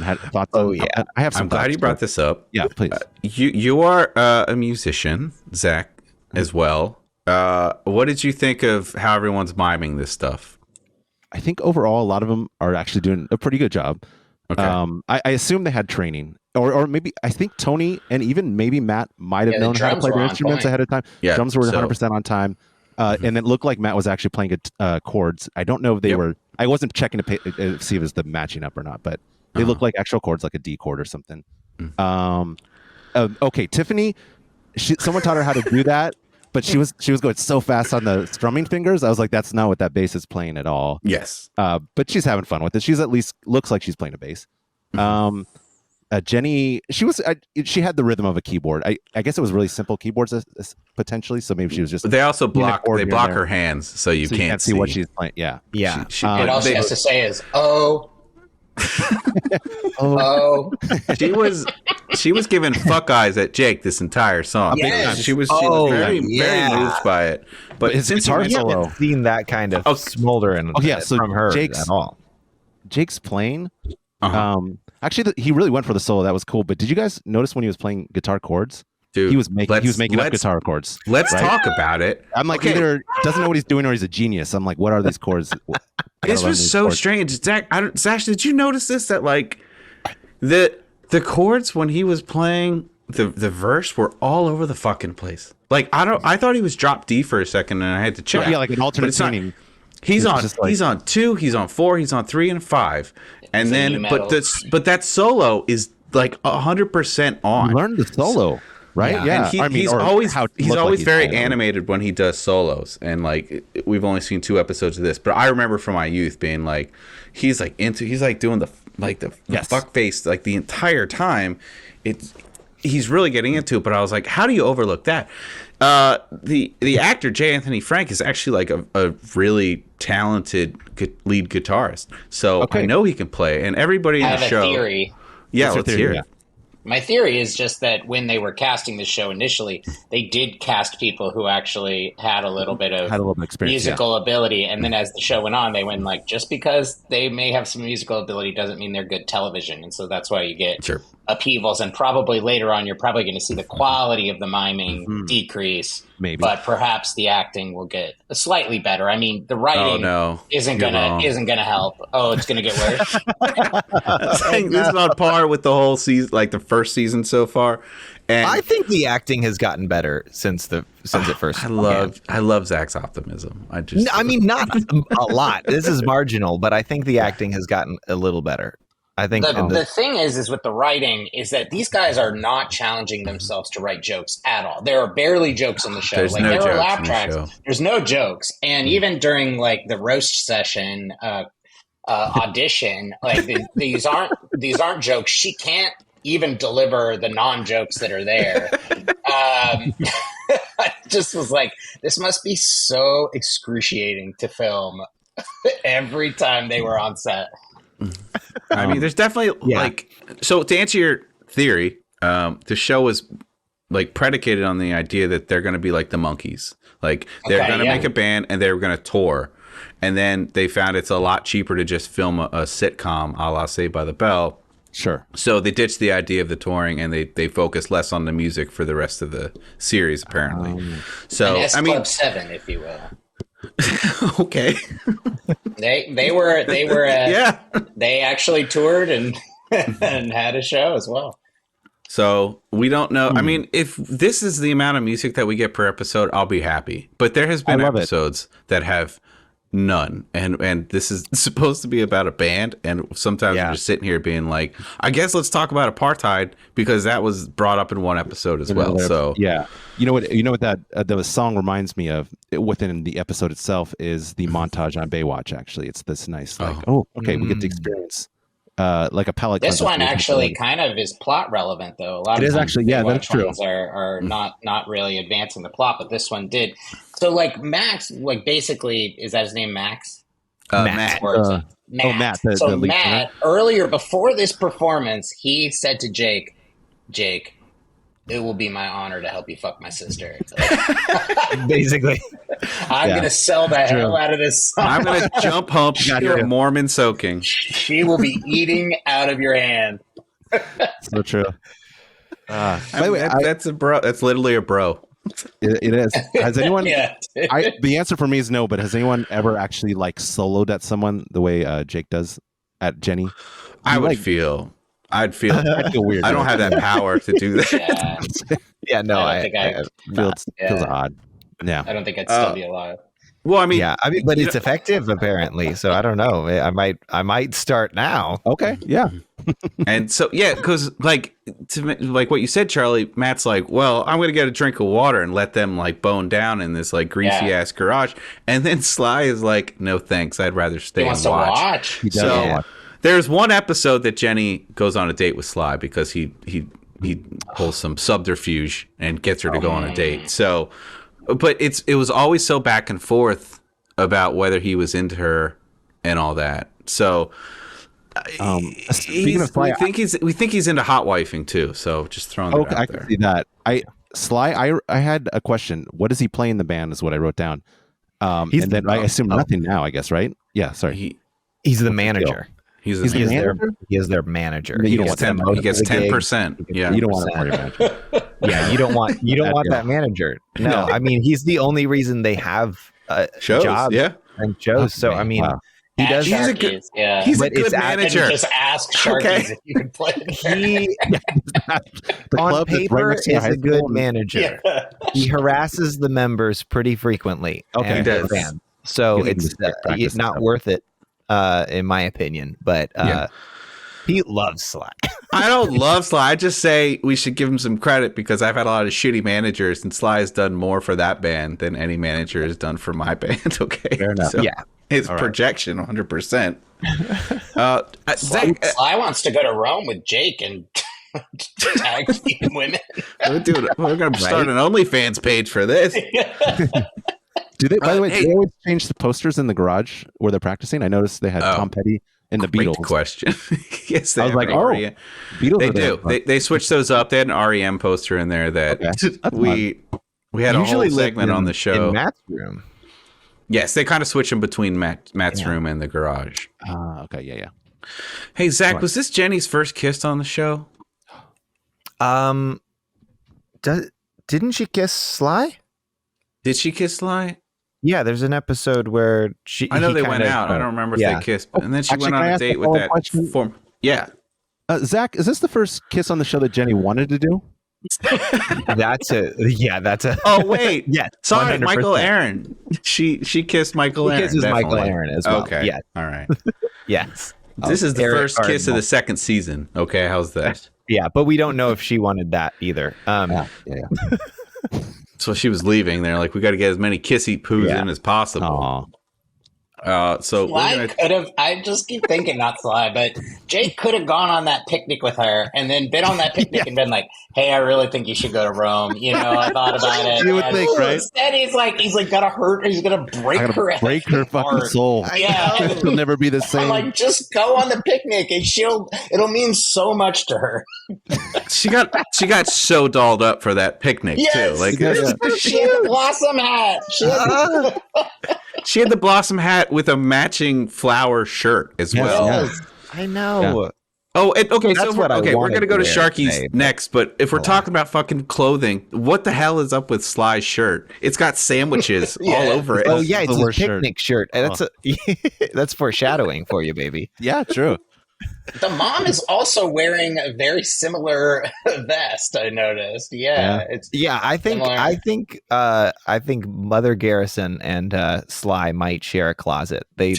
had thoughts. Oh yeah, I have some. I'm glad you brought this up. Yeah, please. You are a musician, Zach, as well. What did you think of how everyone's miming this stuff? I think overall, a lot of them are actually doing a pretty good job. Okay. I assume they had training, or maybe I think Tony and even maybe Matt might have known how to play the instruments ahead of time. Yeah, drums were 100% on time, and it looked like Matt was actually playing good chords. I don't know if they were. I wasn't checking to see if it was the matching up or not, but they looked like actual chords, like a D chord or something. Okay, Tiffany, someone taught her how to do that. But she was going so fast on the strumming fingers. I was like, that's not what that bass is playing at all. Yes. But she's having fun with it. She's at least looks like she's playing a bass. Jenny, she had the rhythm of a keyboard. I guess it was really simple keyboards potentially. So maybe she was just. But they also block her hands, so you can't see what she's playing. Yeah. Yeah. And all she has to say is, oh. Oh. She was she was giving fuck eyes at Jake this entire song. Yes. She was very moved by it. But his since guitar you solo. haven't seen that kind of smoldering from her at all. Jake's playing. Actually, he really went for the solo. That was cool. But did you guys notice when he was playing guitar chords? Dude, he was making up guitar chords. Let's talk about it. I'm like, either doesn't know what he's doing or he's a genius. I'm like, what are these chords? This was so strange. Zach, did you notice this? That like the chords when he was playing the verse were all over the fucking place. Like I thought he was drop D for a second, and I had to check. Yeah, like an alternate tuning. He's on 2, he's on 4, he's on 3 and 5, and then but that solo is like 100% on. You learned the solo. Right. Yeah. And he's always very animated when he does solos, and like we've only seen 2 episodes of this, but I remember from my youth being like, he's like doing the fuck face like the entire time. He's really getting into it, but I was like, how do you overlook that? The actor J. Anthony Frank is actually like a really talented lead guitarist, so I know he can play. And everybody in the show. I have a theory. Yeah, let's hear it. My theory is just that when they were casting the show initially, they did cast people who actually had a little bit of musical ability. And then as the show went on, they went like, just because they may have some musical ability doesn't mean they're good television. And so that's why you get upheavals. And probably later on, you're probably going to see the quality of the miming decrease. Maybe. But perhaps the acting will get slightly better. I mean, the writing isn't gonna help. Oh, it's gonna get worse. This is on par with the whole season, like the first season so far. And I think the acting has gotten better since it first. I love Zach's optimism. I mean, not a lot. This is marginal, but I think the acting has gotten a little better. I think the thing is with the writing is that these guys are not challenging themselves to write jokes at all. There are barely jokes in the show. There are laugh tracks. There's no jokes. And even during like the roast session audition, like these aren't jokes. She can't even deliver the non-jokes that are there. I just was like, this must be so excruciating to film every time they were on set. I mean, there's definitely like, so to answer your theory, the show was like predicated on the idea that they're going to be like the Monkees. Like they're going to make a band and they're going to tour. And then they found it's a lot cheaper to just film a sitcom a la Saved by the Bell. Sure. So they ditched the idea of the touring and they focused less on the music for the rest of the series, apparently. So an Club 7, if you will. Okay. They were they actually toured and had a show as well. So we don't know. I mean, if this is the amount of music that we get per episode, I'll be happy. But there has been episodes that have none, and this is supposed to be about a band, and sometimes we're just sitting here being like, I guess let's talk about apartheid because that was brought up in one episode as well. So you know what that the song reminds me of within the episode itself is the montage on Baywatch. Actually, it's this nice like we get to experience like a palette. This one actually kind of is plot relevant though. A lot of times that's true. Are not really advancing the plot, but this one did. So like Max, like basically, is that his name, Max? Matt. Matt. So Matt, earlier before this performance, he said to Jake, it will be my honor to help you fuck my sister. Basically. I'm going to sell the hell out of this song. I'm going to jump hump your Mormon soaking. She will be eating out of your hand. So true. By the way, that's a bro. That's literally a bro. It is. Has anyone? The answer for me is no. But has anyone ever actually like soloed at someone the way Jake does at Jenny? I'd feel weird. I don't have that power to do that. It feels odd. Yeah, I don't think I'd still be alive. Well, I mean, but it's effective apparently. So I don't know. I might start now. Okay, yeah. And so because like what you said, Charlie, Matt's like, well, I'm gonna get a drink of water and let them like bone down in this like greasy ass garage, and then Sly is like, no thanks, I'd rather stay and watch. He does watch. There's one episode that Jenny goes on a date with Sly because he pulls some subterfuge and gets her to go on a date. So, but it was always so back and forth about whether he was into her and all that. So Speaking of Sly, we think he's into hot wifing too. So just throwing that out I there. can see that. Sly, I had a question. What does he play in the band? Is what I wrote down. And then I assume nothing now. I guess, right? Yeah. Sorry. He's the manager. He is their manager. He gets 10%. Yeah, you don't want a manager. Yeah, you don't want that manager. No, I mean he's the only reason they have jobs and shows. So I mean, he does. He's a good manager. Just ask Sharkies if you can play. He on paper is a good manager. Yeah. He harasses the members pretty frequently. Okay, he does. So it's not worth it. In my opinion, but Pete loves Sly. I don't love Sly. I just say we should give him some credit because I've had a lot of shitty managers, and Sly has done more for that band than any manager has done for my band. Okay, fair enough. So his projection, 100%. Sly wants to go to Rome with Jake and tag team women. We're going to start an OnlyFans page for this. Do they? By the way, do they always change the posters in the garage where they're practicing? I noticed they had Tom Petty in the Beatles. Great question. Yes, they I was like, Beatles. They do. They switched those up. They had an REM poster in there that we had a whole segment on the show. In Matt's room. Yes, they kind of switch them between Matt's room and the garage. Okay, yeah. Hey Zach, was this Jenny's first kiss on the show? Didn't she kiss Sly? Did she kiss Sly? Yeah, there's an episode where I know they went out. I don't remember if they kissed, and then she went on a date with that form. Yeah. Zach, is this the first kiss on the show that Jenny wanted to do? That's a. Oh wait, yeah. Sorry, 100%. Michael Aaron. She kissed Michael Aaron. Kisses Michael Aaron as well. Okay. Yeah. All right. Yes. This is the first kiss of the second season. Okay, how's that? Yeah, but we don't know if she wanted that either. So she was leaving. They're like, we got to get as many kissy poos in as possible. So Sly could have. I just keep thinking not Sly, but Jake could have gone on that picnic with her and then been on that picnic and been like, "Hey, I really think you should go to Rome." You know, I thought about it. You would think, right? Instead, he's like gonna hurt her. He's gonna break her fucking soul. Yeah, she'll never be the same. I'm like, just go on the picnic and it'll mean so much to her. She got so dolled up for that picnic too. Like she had the blossom hat. She had the blossom hat with a matching flower shirt as well. Yes. I know. Yeah. Oh, okay. That's So what we're going to go to Sharky's today, next. But if we're talking about fucking clothing, what the hell is up with Sly's shirt? It's got sandwiches all over it. Oh yeah, it's a picnic shirt. That's that's foreshadowing for you, baby. Yeah, true. The mom is also wearing a very similar vest. I noticed. I think Mother Garrison and Sly might share a closet. They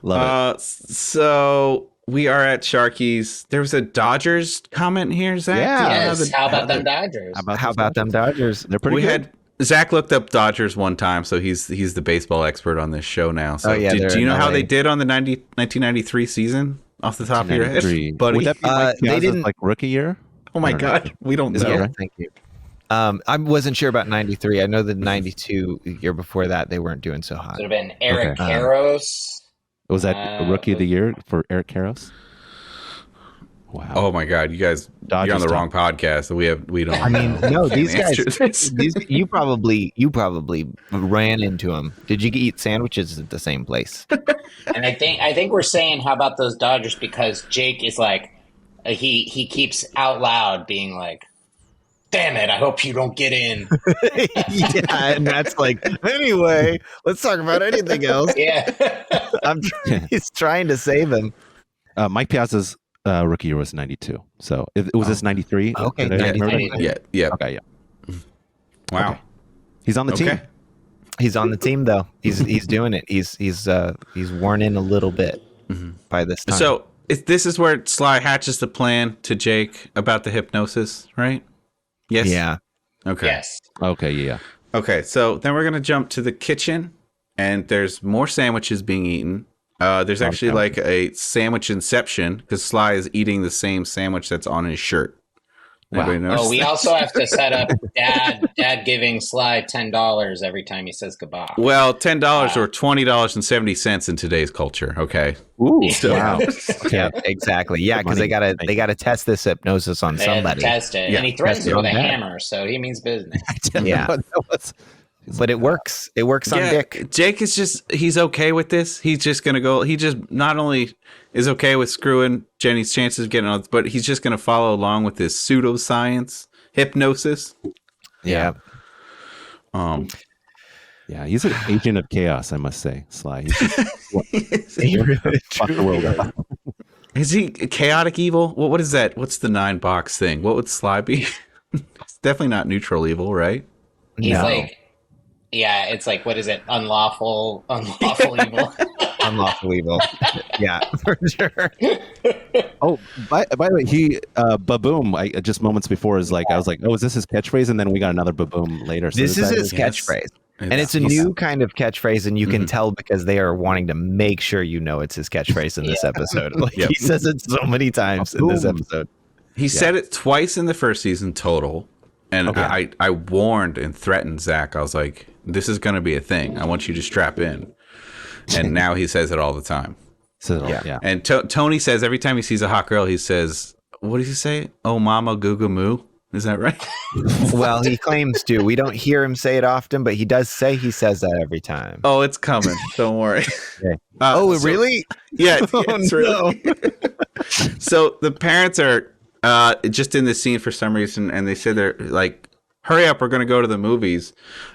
love it. So we are at Sharky's. There was a Dodgers comment here, Zach. Yes. How about them Dodgers? How about them Dodgers? They're pretty good. Zach looked up Dodgers one time, so he's the baseball expert on this show now. So do you know how they did on the 1993 season off the top of your head, buddy? Would that be they didn't like rookie year? Oh my God, we don't know. Yeah, thank you. I wasn't sure about 93. I know the 92 year before that they weren't doing so hot. Could have been Eric Karros. Was that rookie of the year for Eric Karros? Wow. Oh my God, you guys, you're on the wrong podcast. We don't. I mean, no, these guys. You probably ran into them. Did you eat sandwiches at the same place? And I think we're saying how about those Dodgers because Jake is like he keeps out loud being like, "Damn it! I hope you don't get in." Yeah, and that's like, anyway, let's talk about anything else. Yeah, he's trying to save him. Mike Piazza's rookie year was 92. So it was this 93? Okay. Yeah. Okay, yeah. Wow. Okay. He's on the team. He's on the team though. He's doing it. He's worn in a little bit by this time. So this is where Sly hatches the plan to Jake about the hypnosis, right? Yes. Yeah. Okay. Yes. Okay, yeah. Okay, so then we're gonna jump to the kitchen, and there's more sandwiches being eaten. There's actually like a sandwich inception because Sly is eating the same sandwich that's on his shirt. Anybody notice Oh, we that? also have to set up dad giving Sly $10 every time he says goodbye. Well, $10 or $20.70 in today's culture. Okay. Ooh, So- wow. Yeah, exactly. Yeah, because they gotta test this hypnosis on They had to somebody. test it, Yeah, and he threatens test it it with a on dad. hammer, so he means business. Yeah. But it works. It works on Dick. Jake is he's okay with this. He's just going to go. He just not only is okay with screwing Jenny's chances of getting on, but he's just going to follow along with this pseudoscience hypnosis. Yeah. Yeah, he's an agent of chaos, I must say, Sly. He's just, He really fuck the world up. Is he chaotic evil? What is that? What's the 9-box thing? What would Sly be? It's definitely not neutral evil, right? He's No. like, yeah, it's like, what is it? Unlawful evil. Unlawful evil. Yeah, for sure. Oh, by the way, he baboom. Just moments before is like I was like, oh, is this his catchphrase? And then we got another baboom later. So This is his Yes. catchphrase. And it's a new kind of catchphrase, and you can tell because they are wanting to make sure you know it's his catchphrase in this episode. Like, Yep. he says it so many times in this episode. He said it twice in the first season total. And I warned and threatened Zach. I was like, this is going to be a thing. I want you to strap in. And now he says it all the time. So, yeah. And Tony says every time he sees a hot girl, he says, what does he say? Oh, mama, goo goo moo. Is that right? Well, he claims to. We don't hear him say it often, but he does say he says that every time. Oh, it's coming. Don't worry. Really? Yeah, it's really. So the parents are just in this scene for some reason, and they said they're like, hurry up, we're going to go to the movies.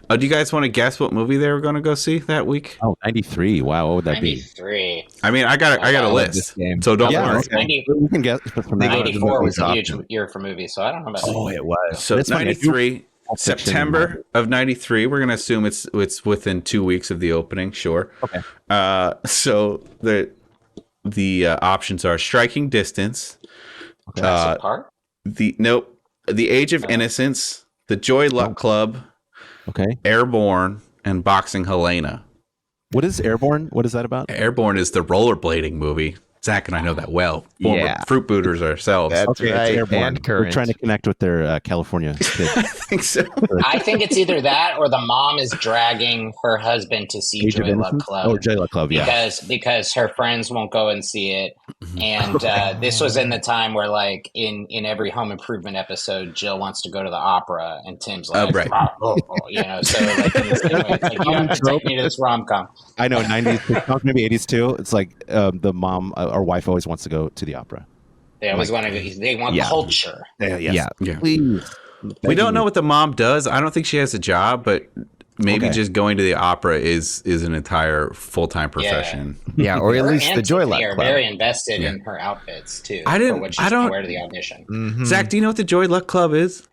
Do you guys want to guess what movie they were going to go see that week? Oh, 93. Wow, what would that be? 93. I mean, I got a list, so don't Yeah, worry. okay. 90, We can guess from that. 94 was a movies huge year for movies, so I don't know about Oh, it was. So That's fine. 93, Pulp Fiction September of 93. We're going to assume it's within 2 weeks of the opening. Sure. Okay. So the options are Striking Distance, Jurassic Park. The Age of Innocence, The Joy Luck Club, Okay. Airborne, and Boxing Helena. What is Airborne? What is that about? Airborne is the rollerblading movie. Zach and I know that well. Former Yeah. fruit booters ourselves. That's Okay, it's right. Airborne. And We're current. trying to connect with their California kids. I think so. I think it's either that or the mom is dragging her husband to see Age of Joy Luck Innocence? Club. Oh, Joy Luck Club, yeah. Because her friends won't go and see it, and this was in the time where, like, in every Home Improvement episode, Jill wants to go to the opera, and Tim's like, right. you know, so like, in the same way, it's like, you have to take me to this rom com. I know, 90s, maybe 80s too. It's like the mom or wife always wants to go to the opera. They always want to. They want culture. Yeah. Please. We don't know what the mom does. I don't think she has a job, but maybe Okay. just going to the opera is an entire full-time profession. Yeah, or at Her least the and Joy Luck Tiffany are Club. very invested in her outfits too. I didn't- For what she's I don't- gonna wear to the audition. Mhm. Zach, do you know what the Joy Luck Club is?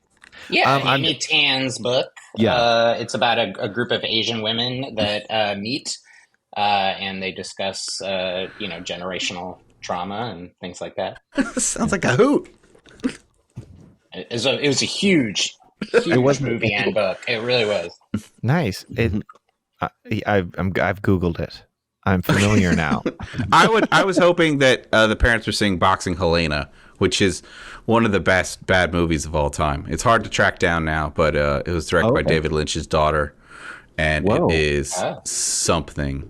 Yeah, I'm- Amy Tan's book. Yeah. It's about a group of Asian women that meet, and they discuss, generational trauma and things like that. Sounds like a hoot. It was a huge movie and book. It really was. Nice. I've Googled it. I'm familiar now. I was hoping that the parents were seeing Boxing Helena, which is one of the best bad movies of all time. It's hard to track down now, but it was directed by David Lynch's daughter, and Whoa. it is something to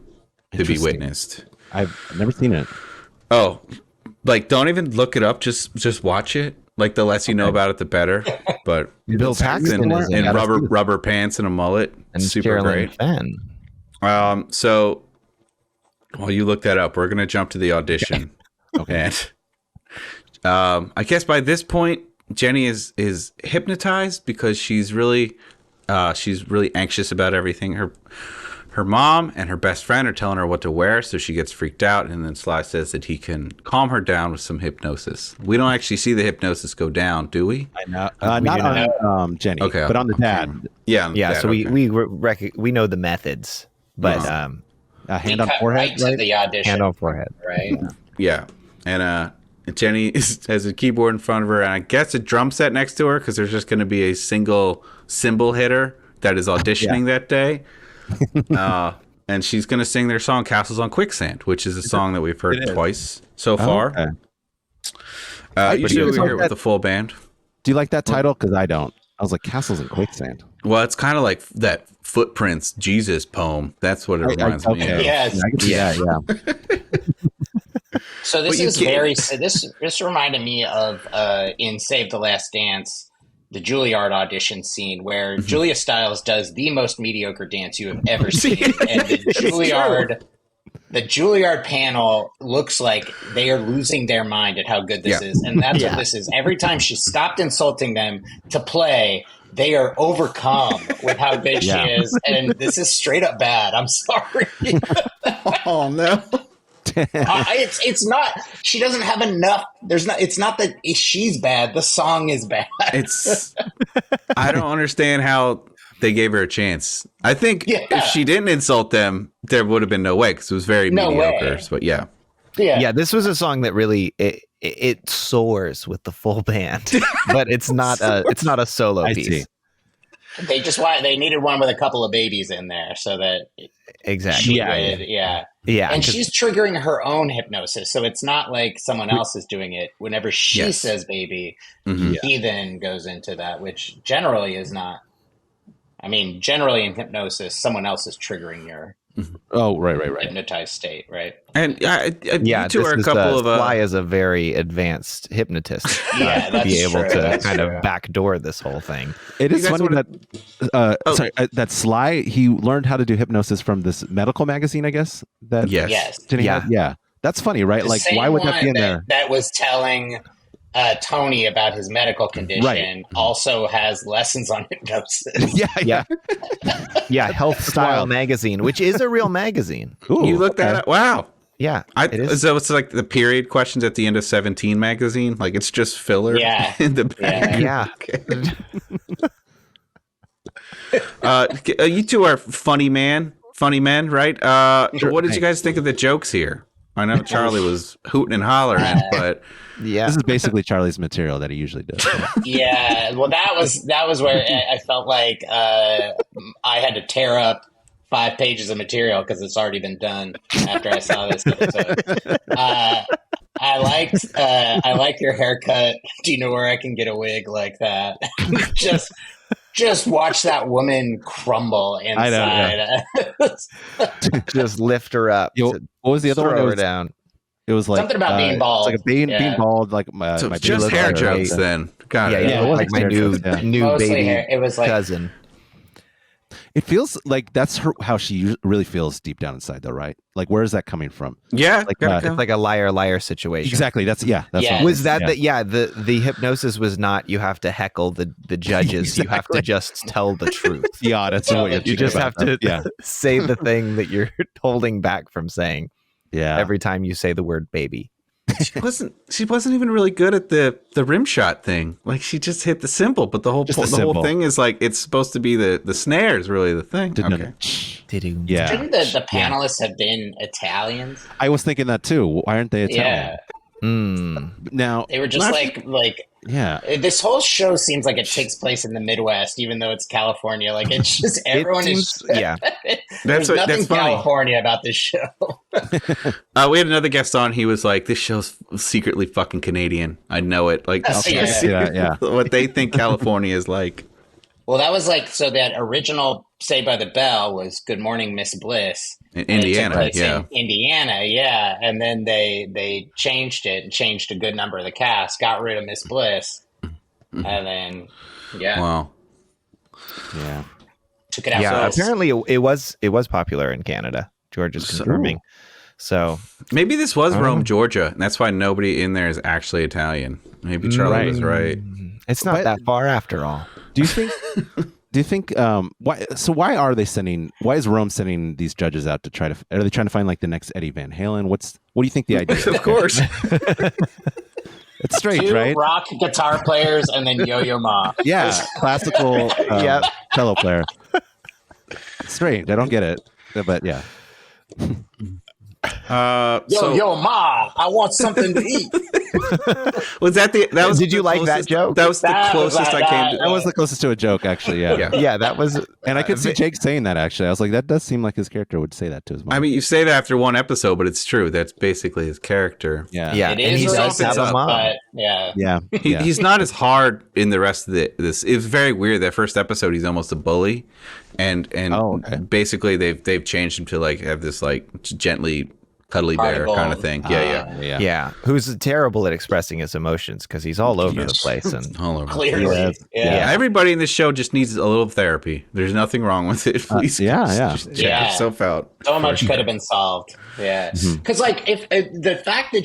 be Interesting. witnessed. I've never seen it. Oh, like don't even look it up. Just watch it. Like the less you know about it, the better. But Bill Paxton is in in it. rubber pants and a mullet, And super Sherilyn great. Fenn. So while you look that up, we're gonna jump to the audition. Okay. And I guess by this point, Jenny is hypnotized because she's really anxious about everything. Her mom and her best friend are telling her what to wear, so she gets freaked out. And then Sly says that he can calm her down with some hypnosis. We don't actually see the hypnosis go down, do we? I know. Not on Jenny, Okay, but on the dad. Yeah, Yeah, that, so okay. we know the methods, but Hand He on cut forehead, right to right? the audition, hand on forehead. right? Yeah, and Jenny has a keyboard in front of her, and I guess a drum set next to her because there's just going to be a single cymbal hitter that is auditioning that day. And she's going to sing their song "Castles on Quicksand," which is a song that we've heard twice so far. Okay. Usually we hear it with the full band. Do you like that title? Because I don't. I was like, Castles in Quicksand. Well, it's kind of like that Footprints Jesus poem. That's what it reminds me of. Yes. I can see that, yeah. So this is this reminded me of in Save the Last Dance, the Juilliard audition scene where Julia Stiles does the most mediocre dance you have ever seen, and the Juilliard panel looks like they are losing their mind at how good this is, and that's what this is. Every time she stopped insulting them to play, they are overcome with how good she is, and this is straight up bad. I'm sorry. Oh no. It's not. She doesn't have enough. It's not that she's bad. The song is bad. I don't understand how they gave her a chance. I think if she didn't insult them, there would have been no way because it was very mediocre. But yeah. This was a song that really it soars with the full band, but it's not a solo piece. They needed one with a couple of babies in there so that exactly. And she's triggering her own hypnosis, so it's not like someone else is doing it. Whenever she says "baby," he then goes into that, which generally is not. I mean, generally in hypnosis, someone else is triggering your right. hypnotized state, right? And you two are a couple of Fly is a very advanced hypnotist. That's be able true. to kind of backdoor this whole thing. It is funny that that Sly, he learned how to do hypnosis from this medical magazine, I guess. Yes. Yeah. That's funny, right? Like, why would that be in there? That was telling Tony about his medical condition also has lessons on hypnosis. Yeah, Health Style magazine, which is a real magazine. Ooh, you looked that up? Wow. Yeah, it is. So it's like the period questions at the end of 17 magazine. Like it's just filler. In the back. Yeah. You two are funny men, right? What did you guys think of the jokes here? I know Charlie was hooting and hollering, but this is basically Charlie's material that he usually does. Well, that was where I felt like I had to tear up 5 pages of material because it's already been done after I saw this episode. I like your haircut. Do you know where I can get a wig like that? Just watch that woman crumble inside. Just lift her up. What was the other one? Throw her down. It was like something about being bald. It's like being bald. Like my just hair jokes. Then got it. Yeah, like my new baby hair. It was like cousin. It feels like that's how she really feels deep down inside, though, right? Like, where is that coming from? Yeah, like it's like a liar situation. Exactly. That's Was that the hypnosis was not you have to heckle the judges. You have to just tell the truth. That's what you just have to say the thing that you're holding back from saying. Yeah. Every time you say the word baby. She wasn't even really good at the rim shot thing. Like she just hit the cymbal, but the whole thing is like it's supposed to be the snare is really the thing. Okay. Yeah. Shouldn't the panelists have been Italians? I was thinking that too. Why aren't they Italian? Now they were just like this whole show seems like it takes place in the Midwest, even though it's California. Like it's just everyone is there's nothing California about this show. We had another guest on. He was like, "This show's secretly fucking Canadian. I know it. Like what they think California is like." Well, that was like that original Saved by the Bell was Good Morning Miss Bliss. In Indiana, in Indiana, and then they changed it and changed a good number of the cast, got rid of Miss Bliss, and then took it out. Yeah, apparently it was popular in Canada. George is confirming. So maybe this was Rome, Georgia, and that's why nobody in there is actually Italian. Maybe Charlie was right. It's not that far after all. Do you think why are they sending why is Rome sending these judges out to are they trying to find like the next Eddie Van Halen? What do you think the idea is? Of course. It's strange, 2 right? rock guitar players and then Yo-Yo Ma. Yeah, classical cello player. Strange. I don't get it. But yeah. Yo Ma, I want something to eat. Was that was? Did you like that joke? That was the closest I came to. That was the closest to a joke, actually. Yeah, that was. And I could see Jake saying that. Actually, I was like, that does seem like his character would say that to his mom. I mean, you say that after one episode, but it's true. That's basically his character. Yeah. It is. And he does have a mom. Yeah. He's not as hard in the rest of this. It's very weird. That first episode, he's almost a bully, and basically they've changed him to like have this like gently cuddly bear kind of thing. Yeah. Who's terrible at expressing his emotions because he's all over the place and all over. Clearly, Everybody in this show just needs a little therapy. There's nothing wrong with it. Please, just check yourself out. So much could have been solved. Yeah, because like if the fact that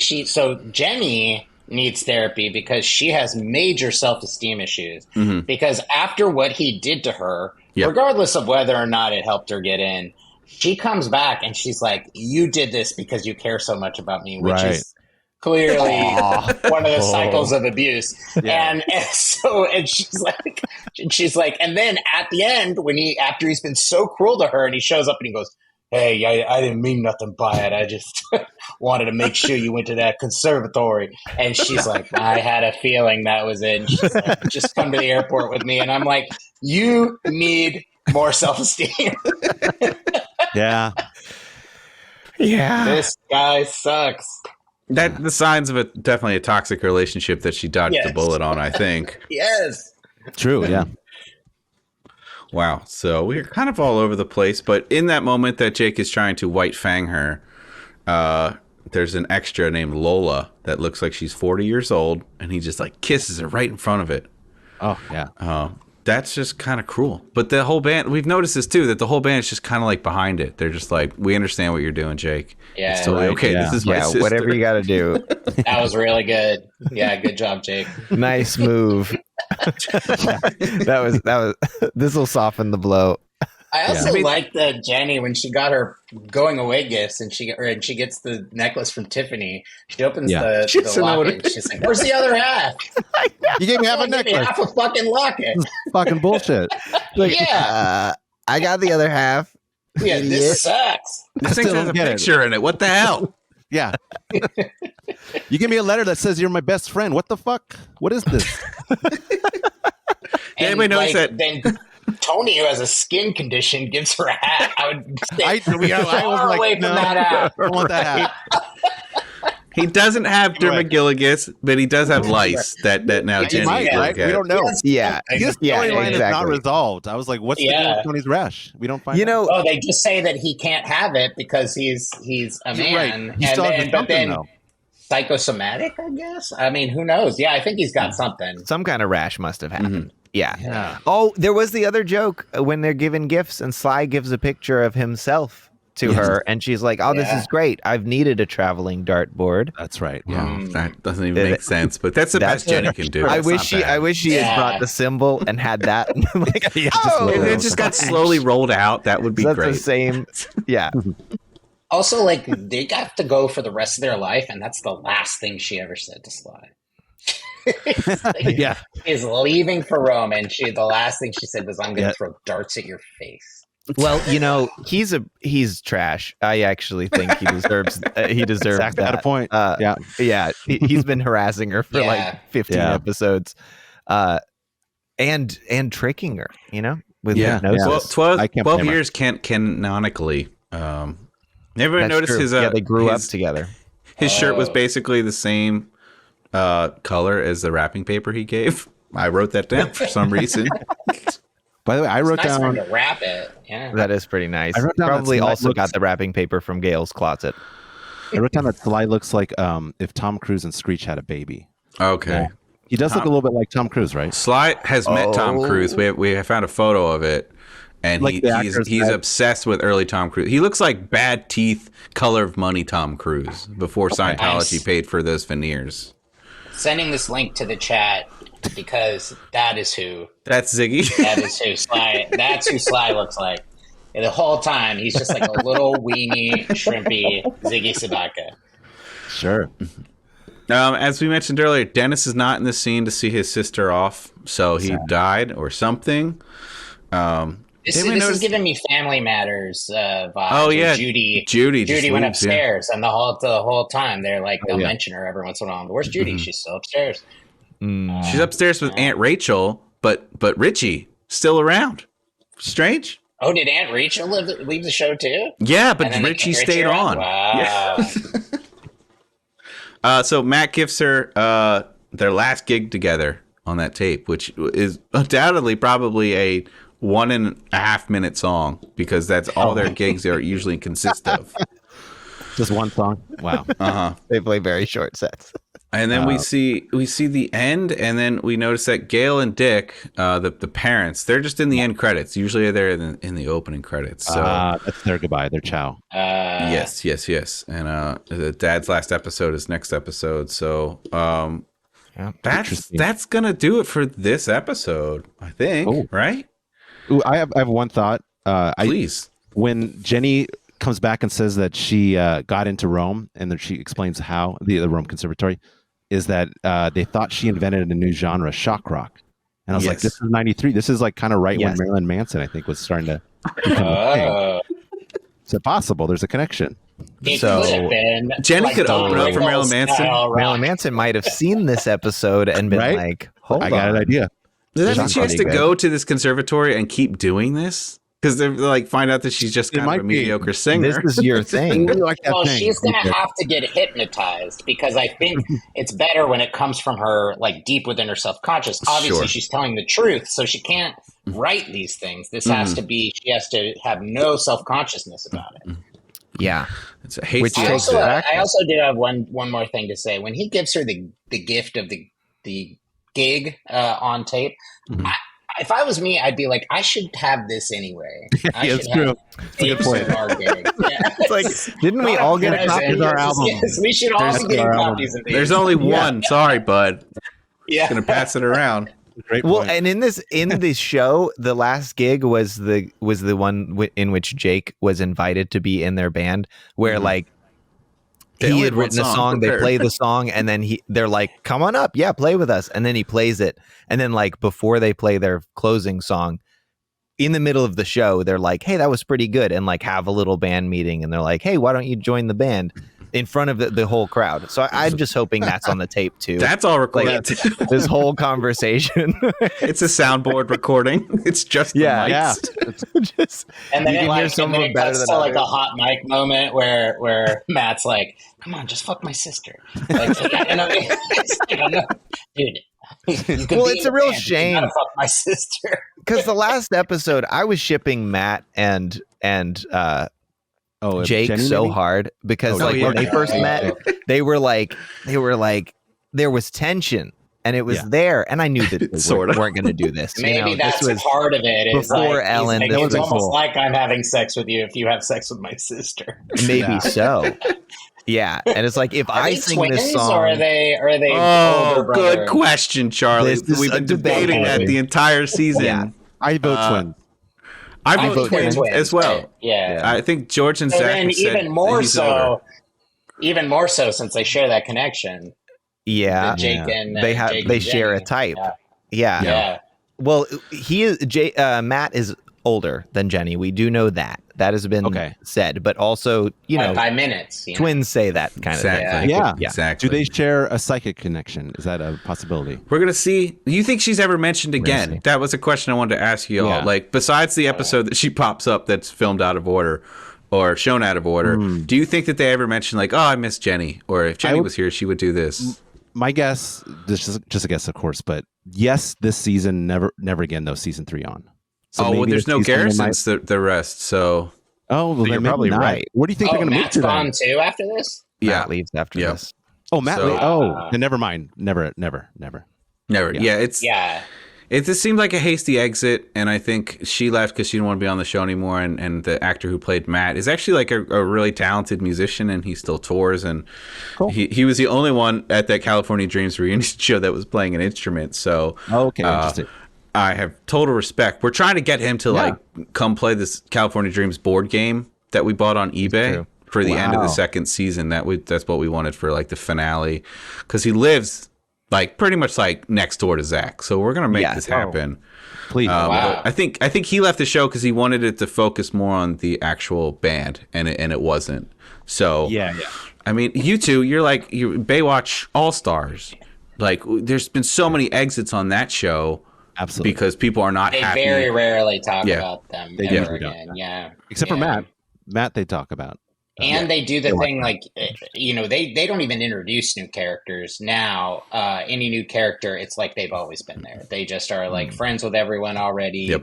Jenny needs therapy because she has major self-esteem issues because after what he did to her, regardless of whether or not it helped her get in. She comes back and she's like, you did this because you care so much about me, which is clearly one of the cycles of abuse. And she's like, and then at the end, after he's been so cruel to her and he shows up and he goes, hey, I didn't mean nothing by it. I just wanted to make sure you went to that conservatory. And she's like, I had a feeling that was it. And she's like, just come to the airport with me. And I'm like, you need more self-esteem. Yeah. This guy sucks. That the signs of definitely a toxic relationship that she dodged the bullet on, I think. Yes. True, yeah. Wow. So we're kind of all over the place, but in that moment that Jake is trying to white fang her, there's an extra named Lola that looks like she's 40 years old, and he just like kisses her right in front of it. Oh, yeah. That's just kind of cruel. But the whole band, we've noticed this too, that the whole band is just kind of like behind it. They're just like, we understand what you're doing, Jake. Yeah. It's totally okay. This is my sister. Whatever you got to do. That was really good. Yeah, good job, Jake. Nice move. that was this will soften the blow. I also like that Jenny, when she got her going away gifts and she gets the necklace from Tiffany, she opens the locket and she's like, where's the other half? You gave me half a necklace. Give me half a fucking locket. Fucking bullshit. Like, I got the other half. Yeah, this sucks. This thing has a picture in it. What the hell? Yeah. You give me a letter that says you're my best friend. What the fuck? What is this? Anybody notice that? Then Tony, who has a skin condition, gives her a hat. I would stay far away from that hat. I want that hat. He doesn't have dermagilligus, but he does have lice that now Jenny might, right? We don't know. Yeah. His storyline is not resolved. I was like, what's the deal with Tony's rash? We don't find out. Oh, they just say that he can't have it because he's a man. Right. He still has something, though. Psychosomatic, I guess? I mean, who knows? Yeah, I think he's got something. Some kind of rash must have happened. Yeah. Oh, there was the other joke when they're giving gifts and Sly gives a picture of himself to her and she's like, oh, this is great. I've needed a traveling dartboard. That's right. Yeah. That doesn't even make sense, but that's the best Jenny can do. I wish she had brought the symbol and had that. Like, it just got slowly rolled out. That would be great. That's the same. Yeah. Also, like, they got to go for the rest of their life, and that's the last thing she ever said to Sly. Is leaving for Rome, and the last thing she said was, I'm going to throw darts at your face. Well, he's trash. I actually think he deserves exactly that. At a point. He's been harassing her for like 15 episodes, and tricking her, with hypnosis. Well, 12 years canonically. Never noticed his. They grew up together. His shirt was basically the same color as the wrapping paper he gave. I wrote that down for some reason. By the way, I wrote down to wrap it. Yeah, that is pretty nice. Probably also got the wrapping paper from Gail's closet. I wrote down that Sly looks like if Tom Cruise and Screech had a baby. Okay, he does look a little bit like Tom Cruise, right? Sly has met Tom Cruise. We have found a photo of it, and like he's obsessed with early Tom Cruise. He looks like bad teeth, Color of Money Tom Cruise before Scientology paid for those veneers. Sending this link to the chat. Because that is who. That's Ziggy. That is who Sly. That's who Sly looks like. And the whole time, he's just like a little weenie, shrimpy Ziggy Sadaka. Sure. As we mentioned earlier, Dennis is not in the scene to see his sister off, so he died or something. This is giving me Family Matters vibes. Oh yeah, Judy went upstairs, and the whole time they're like they'll mention her every once in a while. Where's Judy? She's still upstairs. She's upstairs with Aunt Rachel, but Richie still around. Strange. Oh, did Aunt Rachel leave the show too? Yeah, but Richie stayed on. Wow. Yeah. So Matt gives her their last gig together on that tape, which is undoubtedly probably a 1.5 minute song, because that's all their gigs are usually consist of. Just one song. Wow. They play very short sets. And then we see the end, and then we notice that Gail and Dick, the parents, they're just in the end credits. Usually they're in the opening credits. So that's their goodbye. Their ciao. Yes. And the dad's last episode is next episode. So that's gonna do it for this episode, I think. Right? Ooh, I have one thought. Please. When Jenny comes back and says that she got into Rome, and then she explains how the Rome Conservatory is that they thought she invented a new genre, shock rock. And I was like, this is 93. This is like kind of right when Marilyn Manson, I think, was starting to become a thing. Is it possible? There's a connection. It could have been. Jenny could open up for Marilyn Manson. Marilyn Manson might have seen this episode and been like, hold on. I got an idea. Does that mean she has to go to this conservatory and keep doing this? Because they're like, find out that she's just kind of a mediocre singer. This is your thing. She's going to have to get hypnotized, because I think it's better when it comes from her, like, deep within her self-conscious. Obviously, she's telling the truth, so she can't write these things. This has to be, she has to have no self-consciousness about it. Yeah. It's a hasty I also do have one more thing to say. When he gives her the gift of the gig on tape, if I was me, I'd be like, I should have this anyway. It's true. It's a good point. It's like, didn't we all get a copy of our album? Yes, we should all be getting copies of these. There's only one. Sorry, bud. Just gonna pass it around. Great well, point. and in this show, the last gig was the one in which Jake was invited to be in their band, where like he had written a song, they play the song, and then they're like, come on up, play with us, and then he plays it, and then like before they play their closing song, in the middle of the show, they're like, hey, that was pretty good, and like have a little band meeting, and they're like, hey, why don't you join the band? In front of the whole crowd. So I'm just hoping that's on the tape too. That's all recorded. Like, this whole conversation. It's a soundboard recording. It's just the mics. Just, and then you it, can like, hear some and then of them it better cuts than to others. like a hot mic moment where Matt's like, come on, just fuck my sister. Like, and I mean, it's like, I know, dude. Well, it's a real shame. Fuck my sister. Because the last episode, I was shipping Matt and Jake Jenny, so maybe? hard, because when they first met, they were like there was tension, and it was there, and I knew that they weren't going to do this. Maybe that's part of it. Before Ellen, like, it's almost like I'm having sex with you if you have sex with my sister. Maybe so. Yeah, and it's like, if I sing twins, this song, or are they older good question, Charlie. We've been debating that the entire season. Yeah. I vote twins. I vote twins as well. Right? Yeah, I think George and Zach and have said even more he's so, older. even more so since they share that connection. Yeah, Jake and they share a type. Yeah. Well, Matt is older than Jenny. We do know that. That has been said, but also, by minutes. Twins say that kind of thing. Yeah, exactly. Do they share a psychic connection? Is that a possibility? We're gonna see. Do you think she's ever mentioned again? That was a question I wanted to ask you all. Yeah. Like, besides the episode that she pops up that's filmed out of order or shown out of order, do you think that they ever mentioned like, oh, I miss Jenny, or if Jenny was here, she would do this? My guess, this is just a guess, of course, but yes, this season, never again, though. Season 3 on. So well, there's no Garrisons the rest, so. Oh, well, you're probably right. Where do you think they're going to move to? Gone too after this. Matt leaves after this. Oh, Matt. Then never mind. Never. Yeah, it just seemed like a hasty exit, and I think she left because she didn't want to be on the show anymore. And the actor who played Matt is actually like a really talented musician, and he still tours. And he was the only one at that California Dreams reunion show that was playing an instrument. So interesting. I have total respect. We're trying to get him to like come play this California Dreams board game that we bought on eBay for the end of the second season. That's what we wanted for like the finale, because he lives like pretty much like next door to Zach. So we're gonna make this happen. Please. I think he left the show because he wanted it to focus more on the actual band, and it wasn't. So I mean, you two, you're Baywatch All-Stars. Like, there's been so many exits on that show. Absolutely. Because people are not happy. They very rarely talk about them ever again. Yeah. Except for Matt. Matt, they talk about. And they do the thing like, they don't even introduce new characters now. Any new character, it's like they've always been there. They just are like friends with everyone already. Yep.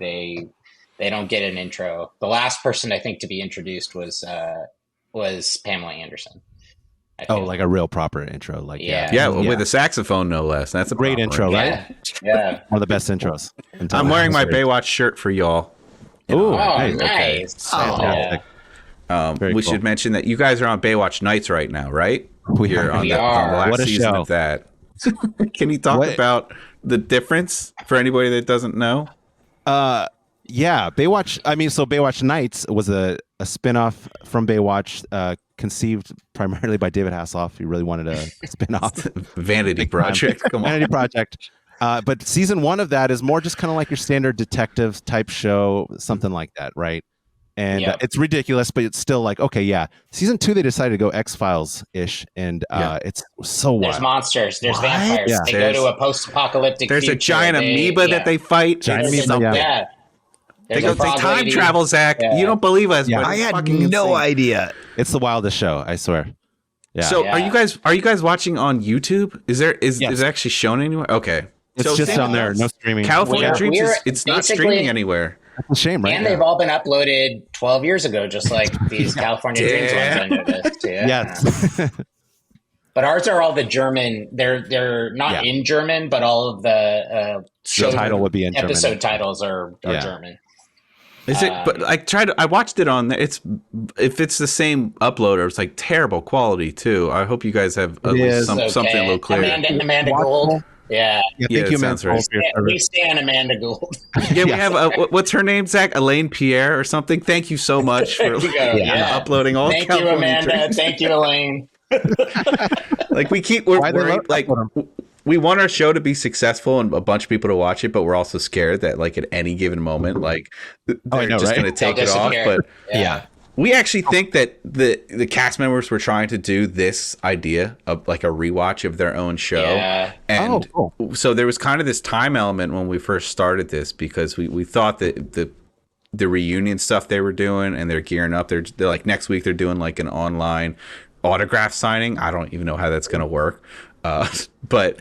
They don't get an intro. The last person I think to be introduced was Pamela Anderson. Like a real proper intro. Like with a saxophone, no less. That's a great intro, right? Yeah, one of the best intros. I'm wearing my Baywatch shirt for y'all. Oh, nice. Okay. Fantastic. We should mention that you guys are on Baywatch Nights right now, right? We are on the last season of that. Can you talk about the difference for anybody that doesn't know? Yeah, Baywatch. I mean, so Baywatch Nights was a spinoff from Baywatch, conceived primarily by David Hasselhoff. He really wanted a spinoff. Vanity project. Come on. Vanity project. But season 1 of that is more just kind of like your standard detective type show, something like that, right? And it's ridiculous, but it's still like, okay, yeah. Season 2, they decided to go X-Files-ish, and it's so wild. There's monsters. There's vampires. Yeah. They go to a post-apocalyptic There's future. A giant amoeba that they fight. Giant amoeba, They time travel, Zach. Yeah. You don't believe us. Yeah. I had no idea. It's the wildest show, I swear. Yeah. So are you guys watching on YouTube? Is it actually shown anywhere? Okay. It's just on there, no streaming. California Dreams it's not streaming anywhere. That's a shame, right? And they've all been uploaded 12 years ago, just like these California Dreams ones I noticed. Yeah. Yes. But ours are all the German. They're not in German, but all of the show title would be in German. Episode titles are German. Is it? But I watched it on there. If it's the same uploader, it's like terrible quality too. I hope you guys have at least something a little clear. Amanda Gold. Yeah. Thank you, Amanda. Right. We stand Amanda Gould. Yeah, we have what's her name, Zach? Elaine Pierre or something. Thank you so much for uploading all. Thank you, Amanda. Thank you, Elaine. Like we want our show to be successful and a bunch of people to watch it, but we're also scared that like at any given moment, like they're just going to take it off. But we actually think that the cast members were trying to do this idea of like a rewatch of their own show. Yeah. And so there was kind of this time element when we first started this, because we thought that the reunion stuff they were doing, and they're gearing up. They're like next week they're doing like an online autograph signing. I don't even know how that's going to work. But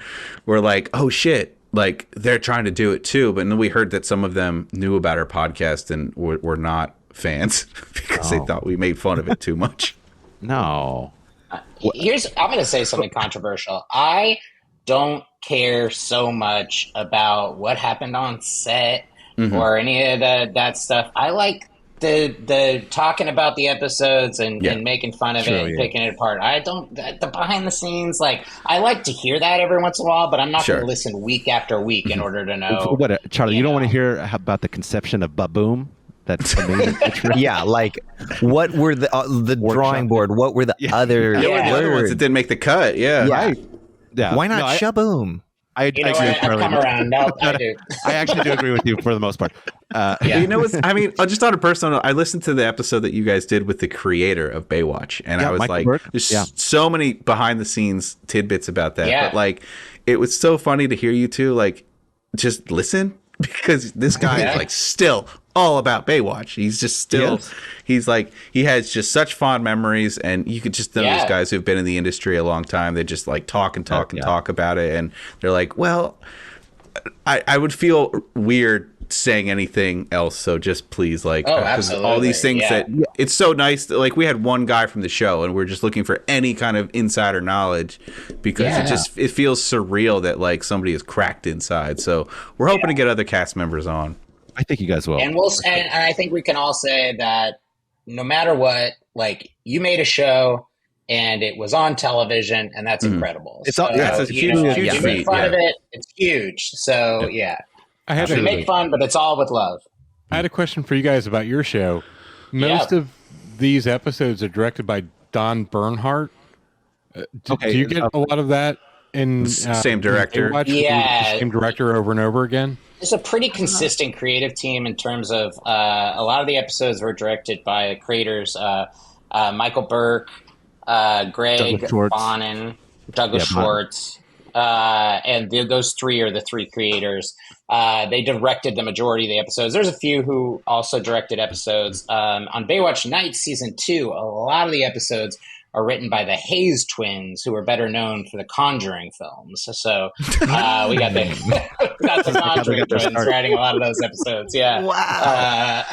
we're like, oh shit, like they're trying to do it too. But then we heard that some of them knew about our podcast and were not fans because they thought we made fun of it too much. No. I'm going to say something controversial. I don't care so much about what happened on set or any of that stuff. I like the talking about the episodes and making fun of it and picking it apart. I don't the behind the scenes, like I like to hear that every once in a while, but I'm not going to listen week after week in order to know. Charlie, you don't want to hear about the conception of Baboom? That's amazing. Yeah, like what were the drawing board? What were the other the other ones that didn't make the cut? Yeah, right. Yeah, why not Shaboom? I agree with I've come around. No, I do. I actually do agree with you for the most part. You know, I mean, just on a personal note, I listened to the episode that you guys did with the creator of Baywatch, and I was Michael like, Burke. There's so many behind the scenes tidbits about that. But like, it was so funny to hear you two like just listen, because this guy is like still all about Baywatch. He's just still, he's like, he has just such fond memories, and you could just know those guys who've been in the industry a long time. They just like talk about it, and they're like, well, I would feel weird saying anything else, so just please, like, all these things that it's so nice that, like, we had one guy from the show and we're just looking for any kind of insider knowledge, because it feels surreal that like somebody is cracked inside. So we're hoping to get other cast members on. I think you guys will. And and I think we can all say that no matter what, like, you made a show and it was on television, and that's incredible. It's a huge feat. Make fun of it. It's huge. So I had to make fun, but it's all with love. I had a question for you guys about your show. Most of these episodes are directed by Don Bernhardt. Do you get a lot of that in same director? Same director over and over again. It's a pretty consistent creative team in terms of a lot of the episodes were directed by creators Michael Burke, Greg Bonin, Douglas Schwartz. and those three are the three creators. They directed the majority of the episodes. There's a few who also directed episodes. On Baywatch Nights season 2, a lot of the episodes are written by the Hayes twins, who are better known for the Conjuring films. So we got the Conjuring twins writing a lot of those episodes. Yeah. Wow.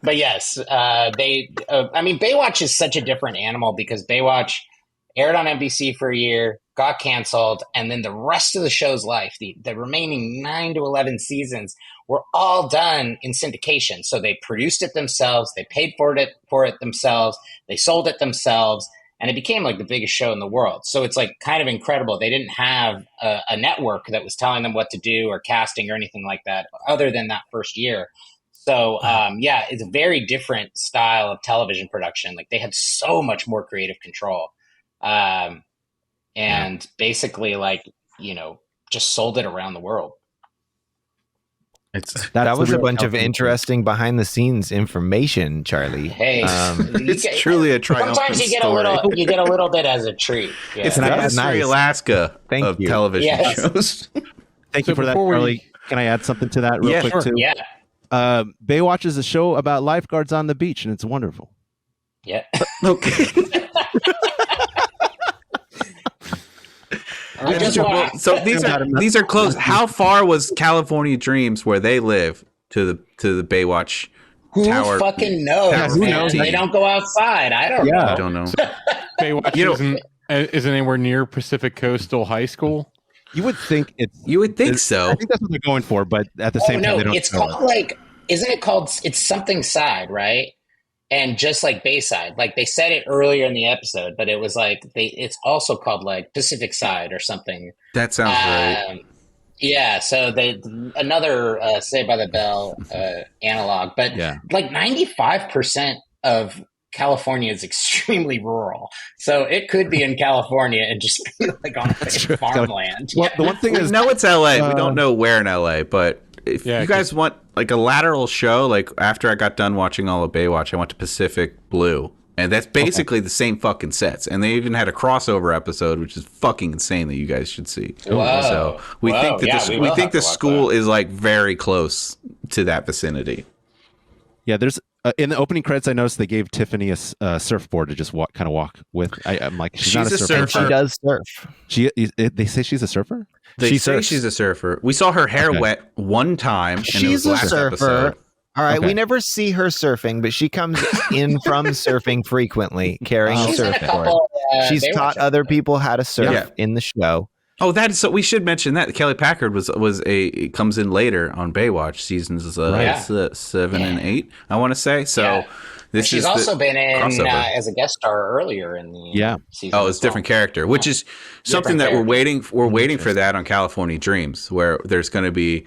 But yes, Baywatch is such a different animal because Baywatch aired on NBC for a year, got canceled, and then the rest of the show's life, the remaining 9 to 11 seasons, were all done in syndication. So they produced it themselves, they paid for it themselves, they sold it themselves, and it became like the biggest show in the world. So it's like kind of incredible. They didn't have a network that was telling them what to do or casting or anything like that, other than that first year. So it's a very different style of television production. Like they had so much more creative control. And basically just sold it around the world. That was a bunch of interesting behind the scenes information, Charlie. Hey, it's truly a triumphant sometimes you get a little bit as a treat. Yeah. It's nice. Alaska of television shows. Thank you for that, Charlie. Can I add something to that real quick too? Yeah. Baywatch is a show about lifeguards on the beach, and it's wonderful. Yeah. Okay. So these are close. How far was California Dreams, where they live, to the Baywatch tower? Who fucking knows? Who knows? They don't go outside. I don't know. I don't know. Baywatch isn't anywhere near Pacific Coastal High School. You would think so. I think that's what they're going for, but at the same time, they don't. It's called isn't it called? It's something side, right? And just like Bayside, like they said it earlier in the episode, but it was like it's also called like Pacific Side or something. That sounds right. Yeah, so another Saved by the Bell analog, but like 95% of California is extremely rural, so it could be in California and just be like on farmland. Well, the one thing is, no, it's LA. We don't know where in LA, but if you guys want like a lateral show, like after I got done watching all of Baywatch, I went to Pacific Blue, and that's basically the same fucking sets. And they even had a crossover episode, which is fucking insane that you guys should see. Whoa. So we think that the school is like very close to that vicinity. Yeah, there's in the opening credits, I noticed they gave Tiffany a surfboard to just kind of walk with. I'm like, she's not a surfer. She does surf. They say she's a surfer. They say she's a surfer. We saw her hair wet one time. And she's it was a surfer. Episode. All right, we never see her surfing, but she comes in from surfing frequently, carrying a surfboard. She's taught other people how to surf in the show. Oh, so we should mention that Kelly Packard comes in later on Baywatch seasons 7 and 8. I want to say so. She's also been in as a guest star earlier in the season. Oh, it's a different character, which is something that we're waiting for that on California Dreams, where there's going to be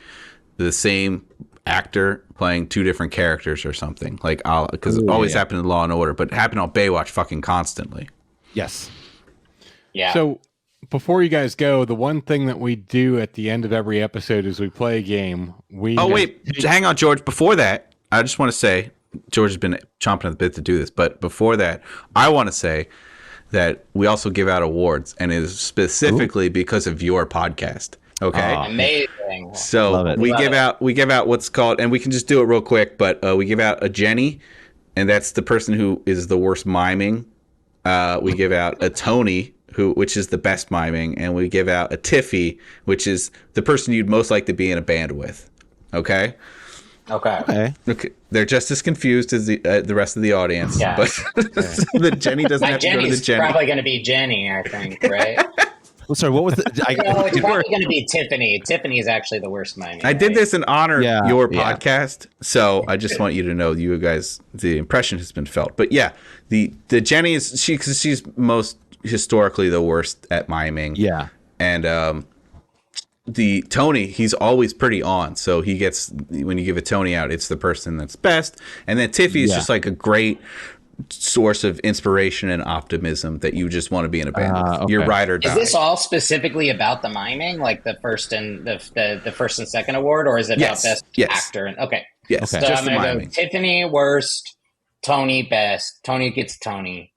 the same actor playing two different characters or something, like because it always happened in Law and Order, but it happened on Baywatch fucking constantly. Yes. Yeah. So before you guys go, the one thing that we do at the end of every episode is we play a game. Hang on, George. Before that, I just want to say, George has been chomping at the bit to do this, but before that, I want to say that we also give out awards, and it is specifically because of your podcast. Okay, amazing. So we give out what's called, and we can just do it real quick, but we give out a Jenny, and that's the person who is the worst miming. We give out a Tony, which is the best miming, and we give out a Tiffy, which is the person you'd most like to be in a band with. Okay. They're just as confused as the rest of the audience. Yeah. But the Jenny doesn't have to go to the Jenny. Probably going to be Jenny, I think, right? Well, sorry, what was the? It's probably going to be Tiffany. Tiffany is actually the worst miming. I did this in honor of your podcast, so I just want you to know, you guys, the impression has been felt. But yeah, the Jenny is because she's most historically the worst at miming. Yeah, and the Tony, he's always pretty on, so he gets, when you give a Tony out, it's the person that's best. And then Tiffy is just like a great source of inspiration and optimism that you just want to be in a band with. Okay. You're ride or die. Is this all specifically about the miming, like the first and the first and second award, or is it about best actor? Okay. Yes. So I'm going to go Tiffany worst, Tony best. Tony gets Tony.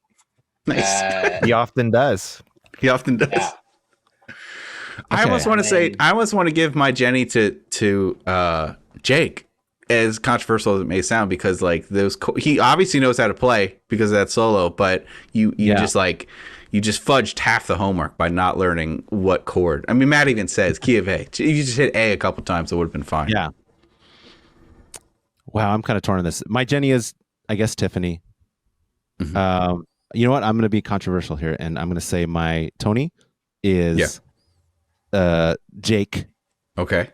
Nice. He often does. He often does. Yeah. I almost want to give my Jenny to Jake, as controversial as it may sound, because like he obviously knows how to play because of that solo, but you just fudged half the homework by not learning what chord. I mean, Matt even says key of A. If you just hit A a couple times, it would have been fine. Yeah. Wow, I'm kind of torn on this. My Jenny is, I guess, Tiffany. Mm-hmm. You know what? I'm going to be controversial here, and I'm going to say my Tony is Jake. Okay.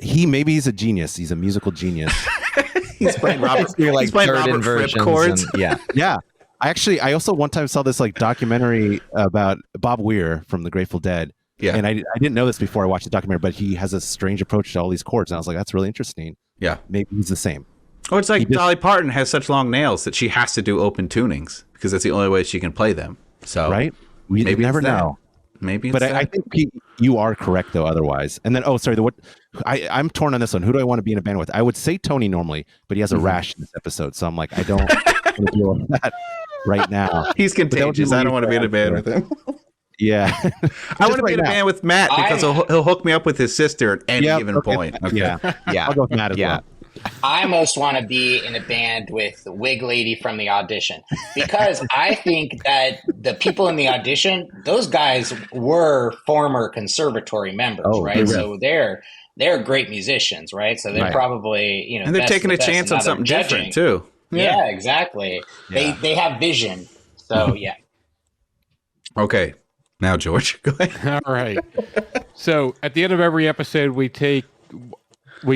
He's a genius. He's a musical genius. He's playing Robert. He's playing Robert Fripp chords. Yeah. I also one time saw this like documentary about Bob Weir from the Grateful Dead. Yeah. And I didn't know this before I watched the documentary, but he has a strange approach to all these chords, and I was like, that's really interesting. Yeah. Maybe he's the same. Oh, it's like Dolly Parton has such long nails that she has to do open tunings because that's the only way she can play them. So right. We never know. Maybe, but I think Pete, you are correct though. Otherwise, and then I'm torn on this one. Who do I want to be in a band with? I would say Tony normally, but he has a rash in this episode, so I'm like, I don't want to deal with that right now. He's contagious. I don't want to be in a band with him. Yeah, I want to be in a band with Matt because he'll hook me up with his sister at any given point. Okay. Yeah, I'll go with Matt as well. I most want to be in a band with the wig lady from the audition because I think that the people in the audition, those guys were former conservatory members, right? So they're great musicians, right? So they're probably, and they're taking a chance on something different too. Yeah, exactly. Yeah. They have vision. So yeah. Okay. Now, George, go ahead. All right. So at the end of every episode, we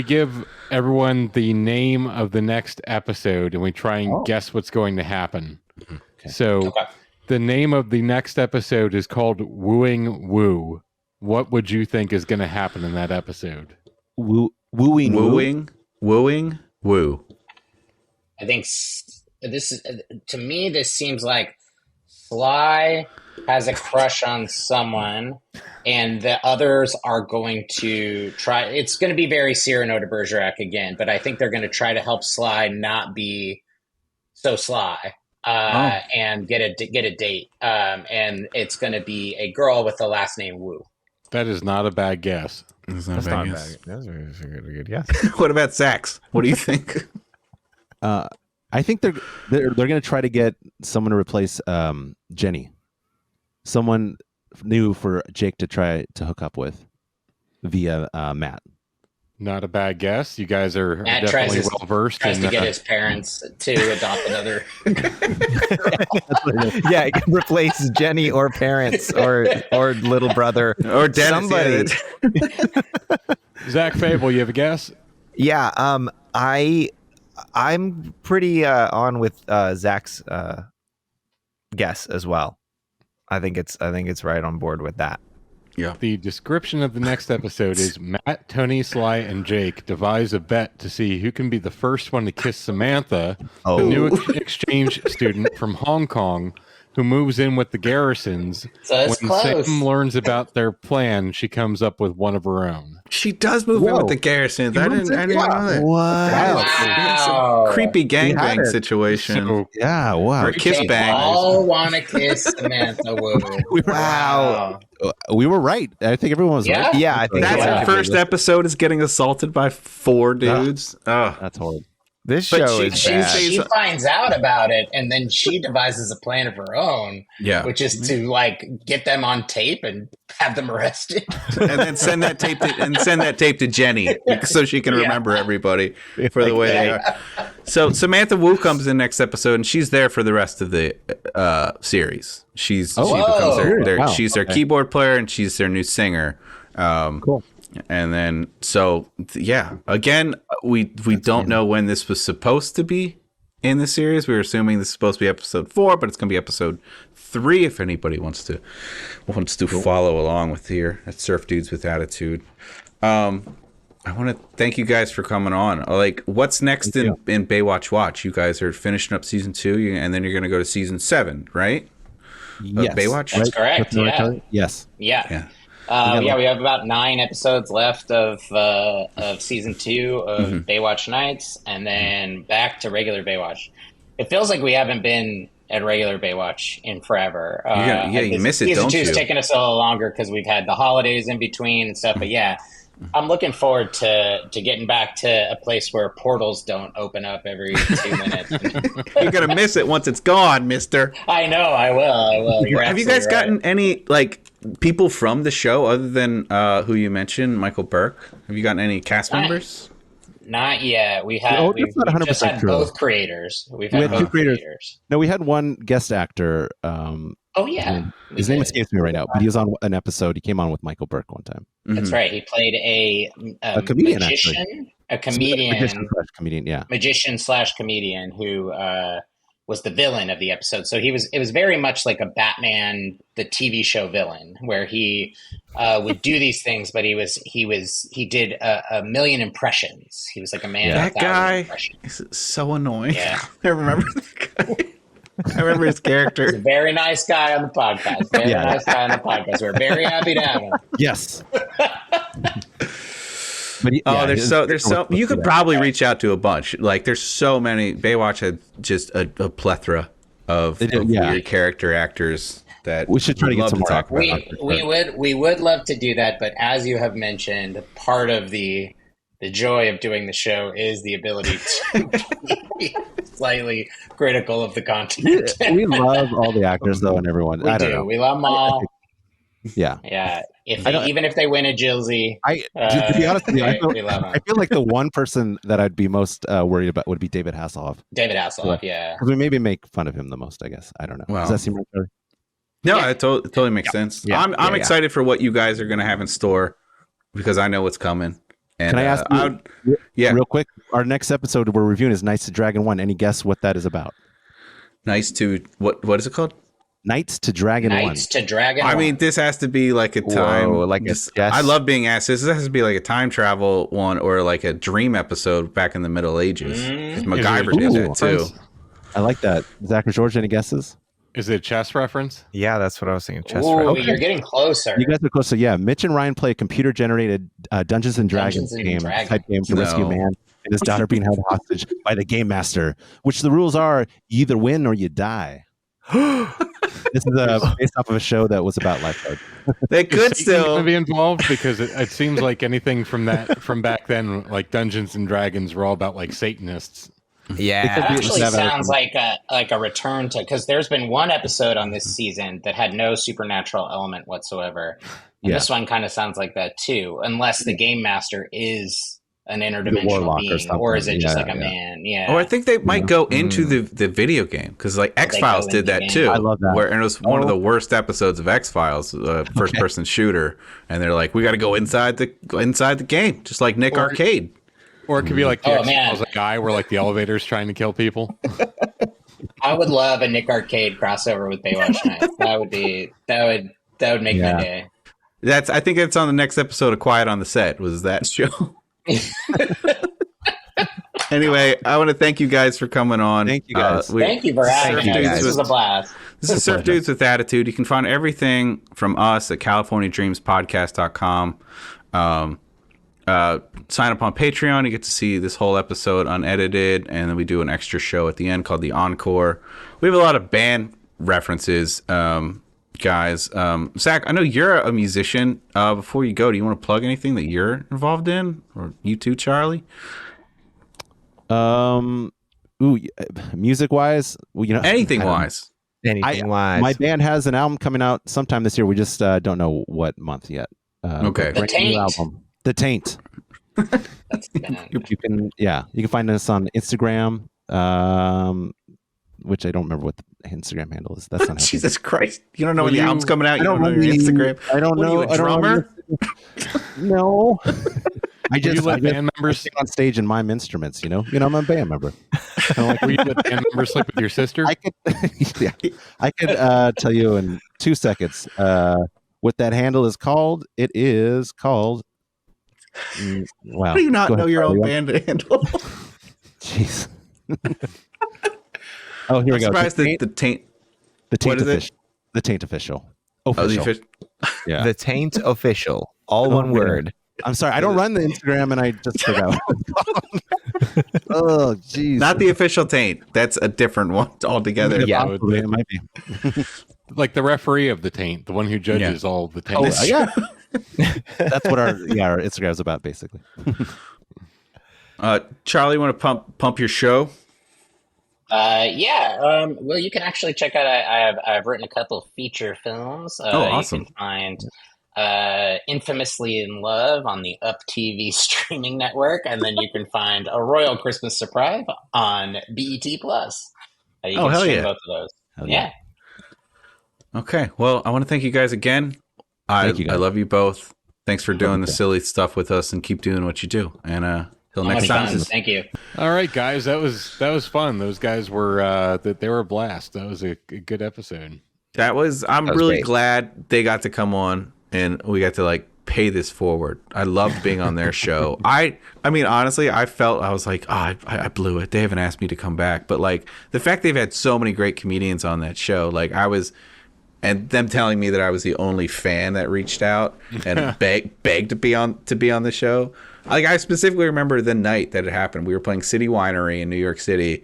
give everyone the name of the next episode, and we try and guess what's going to happen. Okay. So the name of the next episode is called Wooing Woo. What would you think is going to happen in that episode? Wooing Woo. I think this is, to me, this seems like Sly has a crush on someone, and the others are going to try. It's going to be very Cyrano de Bergerac again, but I think they're going to try to help Sly not be so Sly and get a date. And it's going to be a girl with the last name Wu. That is not a bad guess. That's not bad. That's a good guess. What about Sax? What do you think? I think they're going to try to get someone to replace Jenny. Someone new for Jake to try to hook up with via Matt. Not a bad guess. You guys are definitely well versed. Tries to get his parents to adopt another. Yeah, it can replace Jenny or parents or little brother or Dennis, somebody. Zach Fable, you have a guess? Yeah, I'm pretty on with Zach's guess as well. I think it's right on board with that. Yeah. The description of the next episode is Matt, Tony, Sly, and Jake devise a bet to see who can be the first one to kiss Samantha, the new exchange student from Hong Kong, who moves in with the Garrisons. So when Sam learns about their plan, she comes up with one of her own. She does move in with the Garrisons. I didn't know that. Wow. Creepy gangbang situation. So, yeah, wow. Or kiss bang. All want to kiss Samantha Wu. Wow. We were right. I think everyone was right. Yeah, I think that's her first episode is getting assaulted by 4 dudes. That's horrible. This show is bad. She finds out about it, and then she devises a plan of her own, which is to like get them on tape and have them arrested, and then send that tape to Jenny so she can remember everybody for the way they are. So Samantha Wu comes in next episode, and she's there for the rest of the series. She's their keyboard player, and she's their new singer. Cool. And then, again, we don't know when this was supposed to be in the series. We were assuming this is supposed to be episode 4, but it's going to be episode 3 if anybody wants to follow along with here at Surf Dudes with Attitude. I want to thank you guys for coming on. Like, what's next in Baywatch Watch? You guys are finishing up season 2, and then you're going to go to season 7, right? Yes. Baywatch? That's correct. Yeah. Yes. Yeah. We have about 9 episodes left of season 2 of Baywatch Nights, and then back to regular Baywatch. It feels like we haven't been at regular Baywatch in forever. You miss it, don't you? Season 2's taking us a little longer because we've had the holidays in between and stuff. But yeah, I'm looking forward to getting back to a place where portals don't open up every 2 minutes. You're gonna miss it once it's gone, mister. I know, I will. Have you guys gotten any people from the show other than who you mentioned, Michael Burke? Have you gotten any cast members? Not yet. We've just had both creators. We've had both creators. No, we had one guest actor. His name escapes me right now, but he was on an episode. He came on with Michael Burke one time. That's right. He played a comedian, magician, magician/comedian who was the villain of the episode. So it was very much like a Batman, the TV show villain, where he would do these things, but he did a million impressions. He was like a man. That guy is so annoying. Yeah. I remember that guy. I remember his character. He's a very nice guy on the podcast. Nice guy on the podcast. We're very happy to have him. Yes. But there's so you could probably reach out to a bunch. Like there's so many. Baywatch had just a plethora of weird character actors that we should try to get some more talk about. We would love to do that, but as you have mentioned, part of the joy of doing the show is the ability to be slightly critical of the content. We love all the actors though, and everyone. I don't know. We love them all. Yeah. Even if they win a Jilzy, to be honest with you, we love them. I feel like the one person that I'd be most worried about would be David Hasselhoff. Yeah. Because we maybe make fun of him the most, I guess. I don't know. Well, does that seem right there? No, it totally makes sense. Yeah. I'm excited for what you guys are going to have in store because I know what's coming. And, can I ask you, real quick, our next episode we're reviewing is Knights to Dragon 1. Any guess what that is about? Knights to, what is it called? Knights to Dragon 1. Knights to Dragon 1. I mean, this has to be like a time. I love being asked this. This has to be like a time travel one or like a dream episode back in the Middle Ages. MacGyver did that too. I like that. Zach or George, any guesses? Is it a chess reference? Yeah, that's what I was thinking. Chess reference. Okay. You're getting closer. You guys are closer. Yeah, Mitch and Ryan play a computer-generated Dungeons and Dragons type game to rescue a man and his daughter being held hostage by the game master, which the rules are you either win or you die. This is based off of a show that was about lifeguard. They could still be involved because it seems like anything from back then, like Dungeons and Dragons, were all about like Satanists. Yeah, it actually sounds like a return to, because there's been one episode on this season that had no supernatural element whatsoever. And this one kind of sounds like that too, unless the game master is an interdimensional being, or is it just like a man? Yeah. Or I think they might go into the video game because like X-Files did that too. I love that. And it was one of the worst episodes of X-Files, first person shooter, and they're like, we got to go inside the game, just like Nick Arcade. Or it could be like the X-Files, a guy where like the elevator's trying to kill people. I would love a Nick Arcade crossover with Baywatch Nights. That would make my day. I think it's on the next episode of Quiet on the Set. Was that show? Anyway, I want to thank you guys for coming on. Thank you guys. Thank you for having us. This was a blast. This is Surf Dudes with Attitude. You can find everything from us at CaliforniaDreamsPodcast.com. Sign up on Patreon. You get to see this whole episode unedited, and then we do an extra show at the end called the Encore. We have a lot of band references, guys. Zach, I know you're a musician. Before you go, do you want to plug anything that you're involved in, or you too, Charlie? Music wise, anything wise. My band has an album coming out sometime this year. We just don't know what month yet. Okay. The Taint. Album. The Taint. You can find us on Instagram, which I don't remember what the Instagram handle is. That's not Jesus Christ! You don't know when the album's coming out. You don't know your Instagram. I don't know. Are you a drummer? No. I let band members sing on stage and mime instruments. I'm a band member. Were you let band members sleep with your sister? I could tell you in 2 seconds what that handle is called. It is called. Wow. How do you not know your own band handle? Jeez. Oh, here we go. Surprised the Taint. The Taint official. The Taint official. Yeah. The Taint official. All one word. I'm sorry. I don't run the Instagram, and I just forgot. Oh, jeez. Not the official taint. That's a different one altogether. Yeah. Possibly, it might be. Like the referee of the taint, the one who judges all the taint. Oh, yeah. That's what our Instagram is about, basically. Charlie, want to pump your show? Well, you can actually check out. I've written a couple of feature films. Awesome! You can find Infamously in Love on the Up TV streaming network, and then you can find A Royal Christmas Surprise on BET Plus. You can hell stream yeah! both of those. Hell yeah. Okay. Well, I want to thank you guys again. I love you both. Thanks for doing the silly stuff with us, and keep doing what you do. And till next time. Thank you. All right, guys, that was fun. Those guys were they were a blast. That was a good episode. I'm really glad they got to come on and we got to like pay this forward. I loved being on their show. I mean, honestly, I was like, oh, I blew it. They haven't asked me to come back. But like the fact they've had so many great comedians on that show, like and them telling me that I was the only fan that reached out and begged to be on the show. Like I specifically remember the night that it happened. We were playing City Winery in New York City,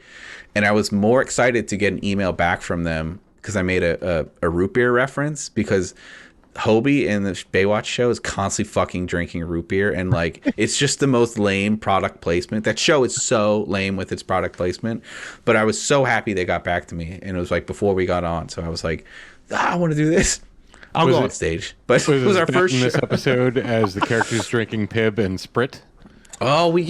and I was more excited to get an email back from them because I made a root beer reference, because Hobie in the Baywatch show is constantly fucking drinking root beer, and like it's just the most lame product placement. That show is so lame with its product placement, but I was so happy they got back to me, and it was like before we got on, so I was like, I want to do this. I'll go on stage. But it was our first in this show. episode as the characters drinking Pib and Sprit. Oh, we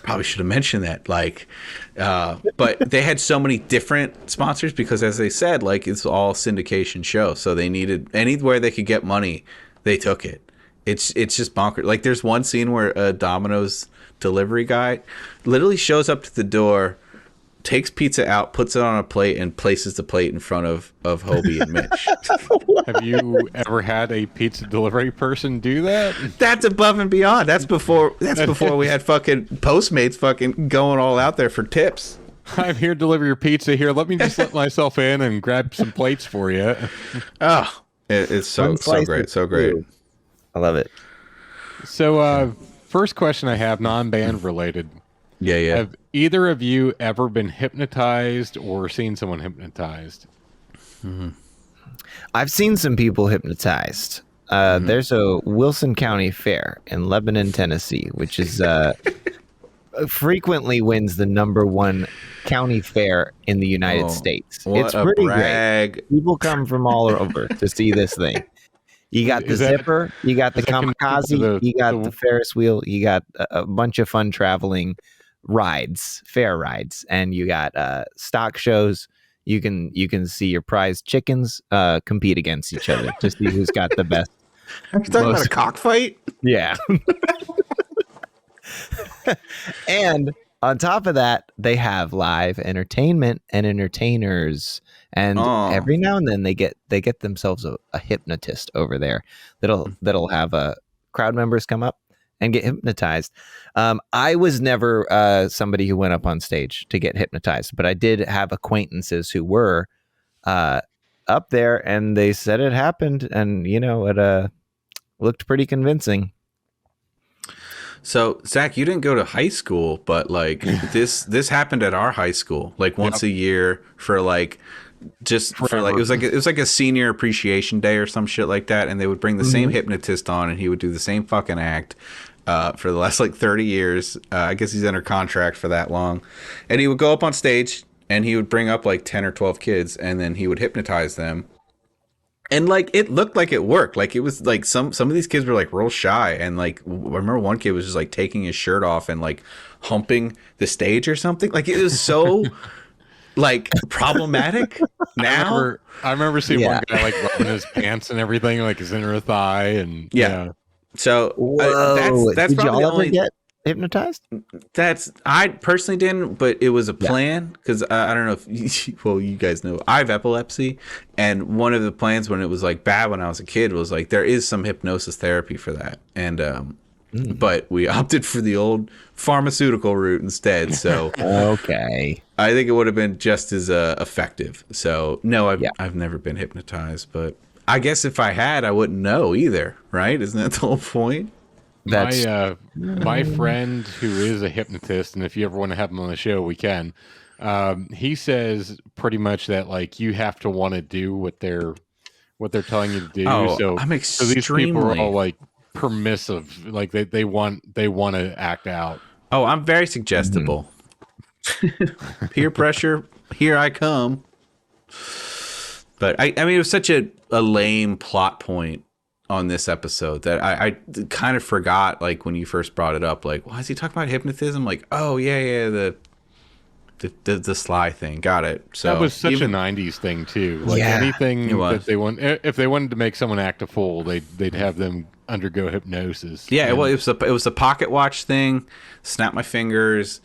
probably should have mentioned that. Like, but they had so many different sponsors because, as they said, like it's all syndication show, so they needed anywhere they could get money, they took it. It's just bonkers. Like, there's one scene where a Domino's delivery guy literally shows up to the door, takes pizza out, puts it on a plate, and places the plate in front of Hobie and Mitch. Have you ever had a pizza delivery person do that? That's above and beyond. That's before we had fucking Postmates fucking going all out there for tips. I'm here to deliver your pizza. Here, let me just let myself in and grab some plates for you. Oh, it's so great. So great. I love it. So, first question I have, non-band related. Yeah. Have either of you ever been hypnotized or seen someone hypnotized? Mm-hmm. I've seen some people hypnotized. There's a Wilson County Fair in Lebanon, Tennessee, which is frequently wins the #1 county fair in the United States. It's pretty great. People come from all over to see this thing. You got the zipper, you got the kamikaze, you got the Ferris wheel, you got a bunch of fun traveling fair rides, and you got stock shows. You can see your prized chickens compete against each other to see who's got the best. Are you talking about a cockfight? Yeah. And on top of that, they have live entertainment and entertainers. And every now and then they get themselves a hypnotist over there that'll have crowd members come up and get hypnotized. I was never somebody who went up on stage to get hypnotized, but I did have acquaintances who were up there, and they said it happened, and it looked pretty convincing. So, Zach, you didn't go to high school, but like this happened at our high school, like once a year for like just forever. For like it was like a senior appreciation day or some shit like that, and they would bring the same hypnotist on, and he would do the same fucking act for the last like 30 years. I guess he's under contract for that long, and he would go up on stage and he would bring up like 10 or 12 kids, and then he would hypnotize them. And like it looked like it worked. Like it was like some of these kids were like real shy, and like I remember one kid was just like taking his shirt off and like humping the stage or something. Like it was so like problematic. Now I remember seeing one guy like rubbing his pants and everything, like his inner thigh, and yeah. So that's did probably y'all the only ever get hypnotized? I personally didn't, but it was a plan because I don't know if you guys know I have epilepsy, and one of the plans when it was like bad when I was a kid was like there is some hypnosis therapy for that, and but we opted for the old pharmaceutical route instead. So okay, I think it would have been just as effective. So no, I've never been hypnotized, but I guess if I had, I wouldn't know either, right? Isn't that the whole point? My friend who is a hypnotist, and if you ever want to have him on the show, we can. He says pretty much that like you have to want to do what they're telling you to do. Oh, I'm so these people are all like permissive, like they want to act out. Oh, I'm very suggestible. Peer pressure, here I come. But I mean, it was such a lame plot point on this episode that I kind of forgot, like when you first brought it up, like, why is he talking about hypnotism? Like, oh yeah, the sly thing. Got it. So that was such a 90s thing too. Like anything that they want, if they wanted to make someone act a fool, they'd have them undergo hypnosis. Yeah, well, it was a pocket watch thing. Snap my fingers.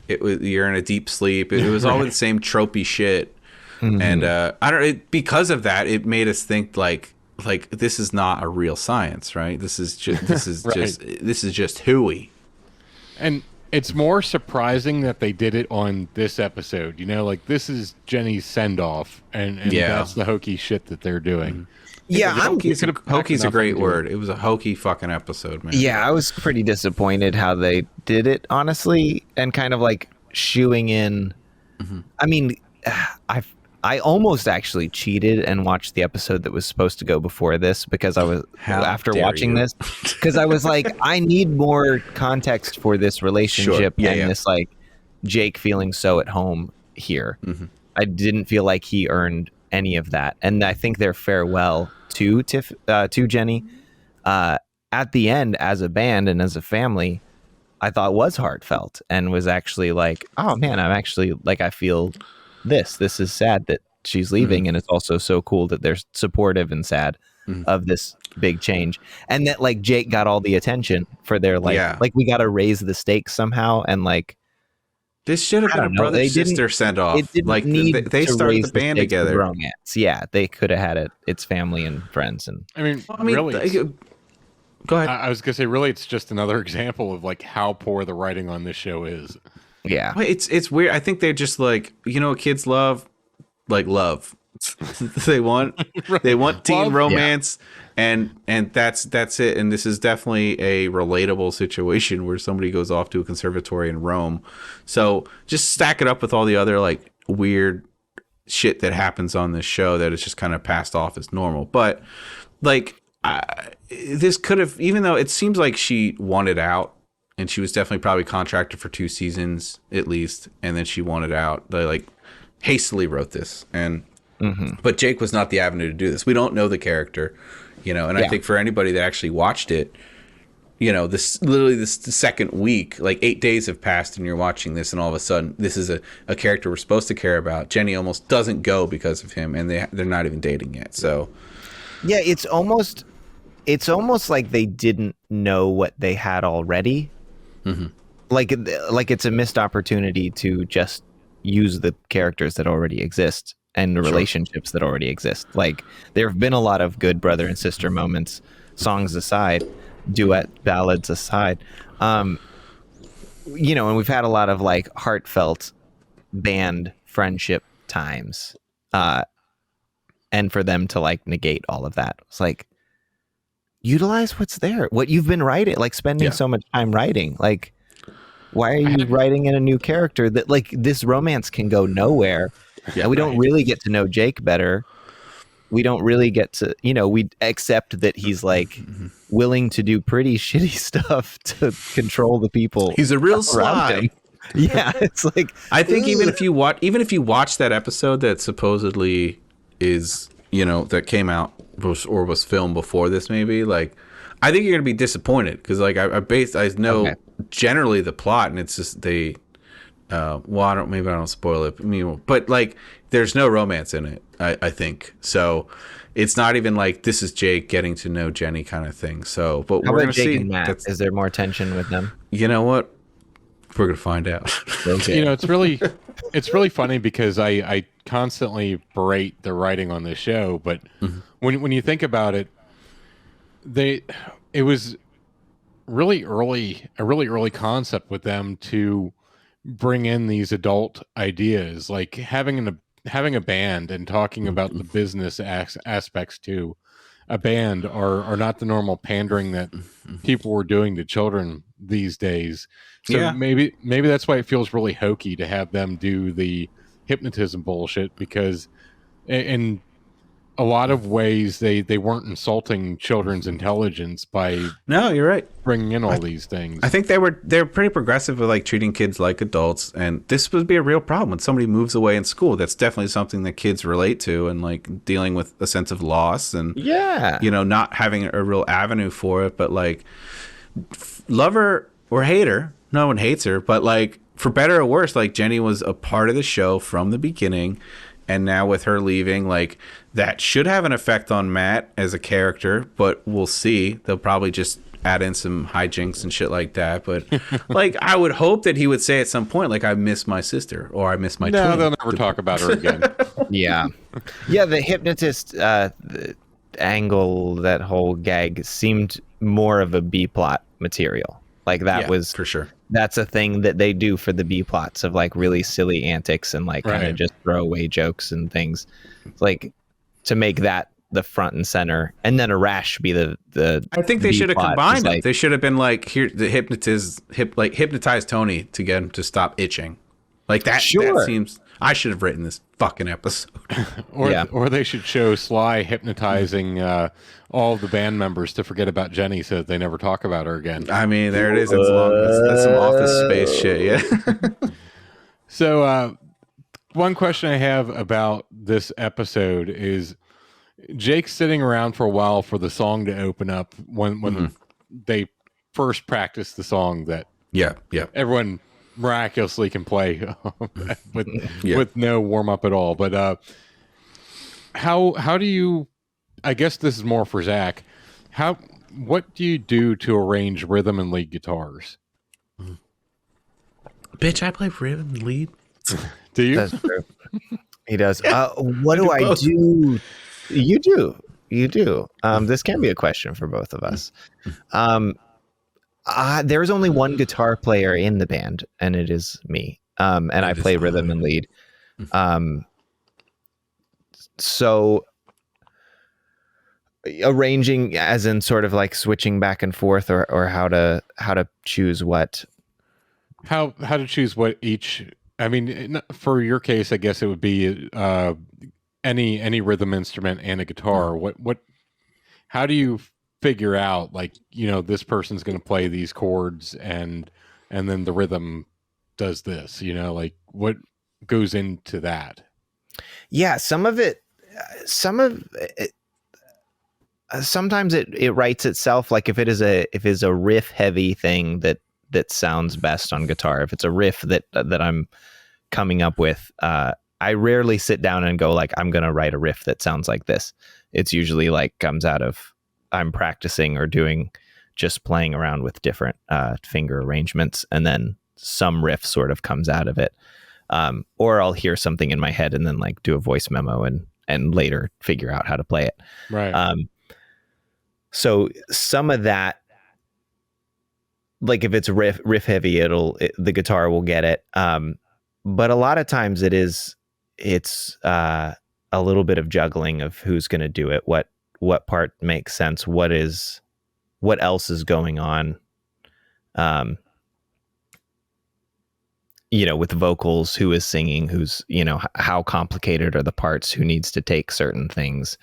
You're in a deep sleep. It was all the same tropey shit. Mm-hmm. And I don't. Because of that, it made us think like this is not a real science, right? This is just hooey. And it's more surprising that they did it on this episode. You know, like this is Jenny's send off, and that's the hokey shit that they're doing. Yeah, hoky's a great word. It was a hokey fucking episode, man. Yeah, I was pretty disappointed how they did it, honestly, and kind of like shooing in. Mm-hmm. I mean, I almost actually cheated and watched the episode that was supposed to go before this because I was after watching this because I was like, I need more context for this relationship this like Jake feeling so at home here. Mm-hmm. I didn't feel like he earned any of that, and I think their farewell to Jenny at the end as a band and as a family, I thought was heartfelt and was actually like, oh man, I'm actually like, I feel this is sad that she's leaving, and it's also so cool that they're supportive and sad of this big change, and that like Jake got all the attention for their like we got to raise the stakes somehow, and like this should have been a brother sister send off. Like they started the band together. Romance. Yeah, they could have had it's family and friends, and I mean really. Go ahead. I was gonna say, really, it's just another example of like how poor the writing on this show is. Yeah, well, it's weird. I think they're just like, you know what kids love, like love. they want teen romance, and that's it. And this is definitely a relatable situation where somebody goes off to a conservatory in Rome. So just stack it up with all the other like weird shit that happens on this show that is just kind of passed off as normal. But like this could have, even though it seems like she wanted out. And she was definitely probably contracted for 2 seasons at least, and then she wanted out. They like hastily wrote this, and but Jake was not the avenue to do this. We don't know the character, you know. And I think for anybody that actually watched it, you know, this second week, like 8 days have passed, and you're watching this, and all of a sudden, this is a character we're supposed to care about. Jenny almost doesn't go because of him, and they're not even dating yet. So yeah, it's almost like they didn't know what they had already. Mm-hmm. Like it's a missed opportunity to just use the characters that already exist and the relationships that already exist. Like there have been a lot of good brother and sister moments, songs aside, duet ballads aside, you know, and we've had a lot of like heartfelt band friendship times, and for them to like negate all of that, it's like, utilize what's there, what you've been writing, like spending so much time writing. Like, why are you writing in a new character that like this romance can go nowhere? And we don't really get to know Jake better. We don't really get to, you know, we accept that he's like willing to do pretty shitty stuff to control the people. He's a real sly. Yeah, it's like, I think even if you watch that episode that supposedly is, you know, that came out or was filmed before this, maybe, like, I think you're gonna be disappointed because like I know generally the plot, and it's just they well, I don't spoil it, I mean, but like there's no romance in it, I think. So it's not even like this is Jake getting to know Jenny kind of thing. So but how we're about gonna Jake see and Matt? Is there more tension with them? You know what, we're gonna find out. Okay. You know, it's really funny because I constantly berate the writing on this show, but when you think about it, it was a really early concept with them to bring in these adult ideas, like having a band and talking about the business aspects to a band are not the normal pandering that people were doing to children these days. So Yeah. maybe that's why it feels really hokey to have them do the hypnotism bullshit, because in a lot of ways they weren't insulting children's intelligence by No, you're right. bringing in all these things. I think they were pretty progressive with like treating kids like adults, and this would be a real problem when somebody moves away in school. That's definitely something that kids relate to, and like dealing with a sense of loss and not having a real avenue for it. But like, love her or hate her, no one hates her, but like for better or worse, like Jenny was a part of the show from the beginning. And now with her leaving, like that should have an effect on Matt as a character, but we'll see. They'll probably just add in some hijinks and shit like that. But like, I would hope that he would say at some point, like, I miss my sister or I miss my twin. No, they'll never talk about her again. Yeah. The hypnotist angle, that whole gag seemed more of a B plot material. Like that was for sure. That's a thing that they do for the B plots of like really silly antics and like kind of just throwaway jokes and things. It's like to make that the front and center, and then Arash be the I think they should have combined it. Like, they should have been like, here, the hypnotize Tony to get him to stop itching. Like that. Sure. That seems. I should have written this fucking episode. Or they should show Sly hypnotizing all the band members to forget about Jenny so that they never talk about her again. I mean, there it is. That's some Office Space shit, yeah. So one question I have about this episode is Jake's sitting around for a while for the song to open up when they first practice the song that everyone miraculously can play with no warm up at all. But how do you? I guess this is more for Zach. What do you do to arrange rhythm and lead guitars? Bitch, I play rhythm and lead. Do you? That's true. He does. What do I do? You do. This can be a question for both of us. There's only one guitar player in the band, and it is me. And I play rhythm and lead. So arranging, as in sort of like switching back and forth, or how to choose what. How to choose what each. I mean, for your case, I guess it would be any rhythm instrument and a guitar. What? How do you figure out, like, this person's going to play these chords and then the rhythm does this, like what goes into that? Yeah, sometimes it writes itself. Like if it's a riff heavy thing that sounds best on guitar, if it's a riff that I'm coming up with, I rarely sit down and go like, I'm going to write a riff that sounds like this. It's usually like comes out of I'm practicing or just playing around with different finger arrangements, and then some riff sort of comes out of it. Or I'll hear something in my head and then like do a voice memo and later figure out how to play it. Right. So some of that, like if it's riff heavy, the guitar will get it. But a lot of times it's a little bit of juggling of who's going to do it, what part makes sense, what else is going on, with vocals, who is singing, who's, how complicated are the parts, who needs to take certain things.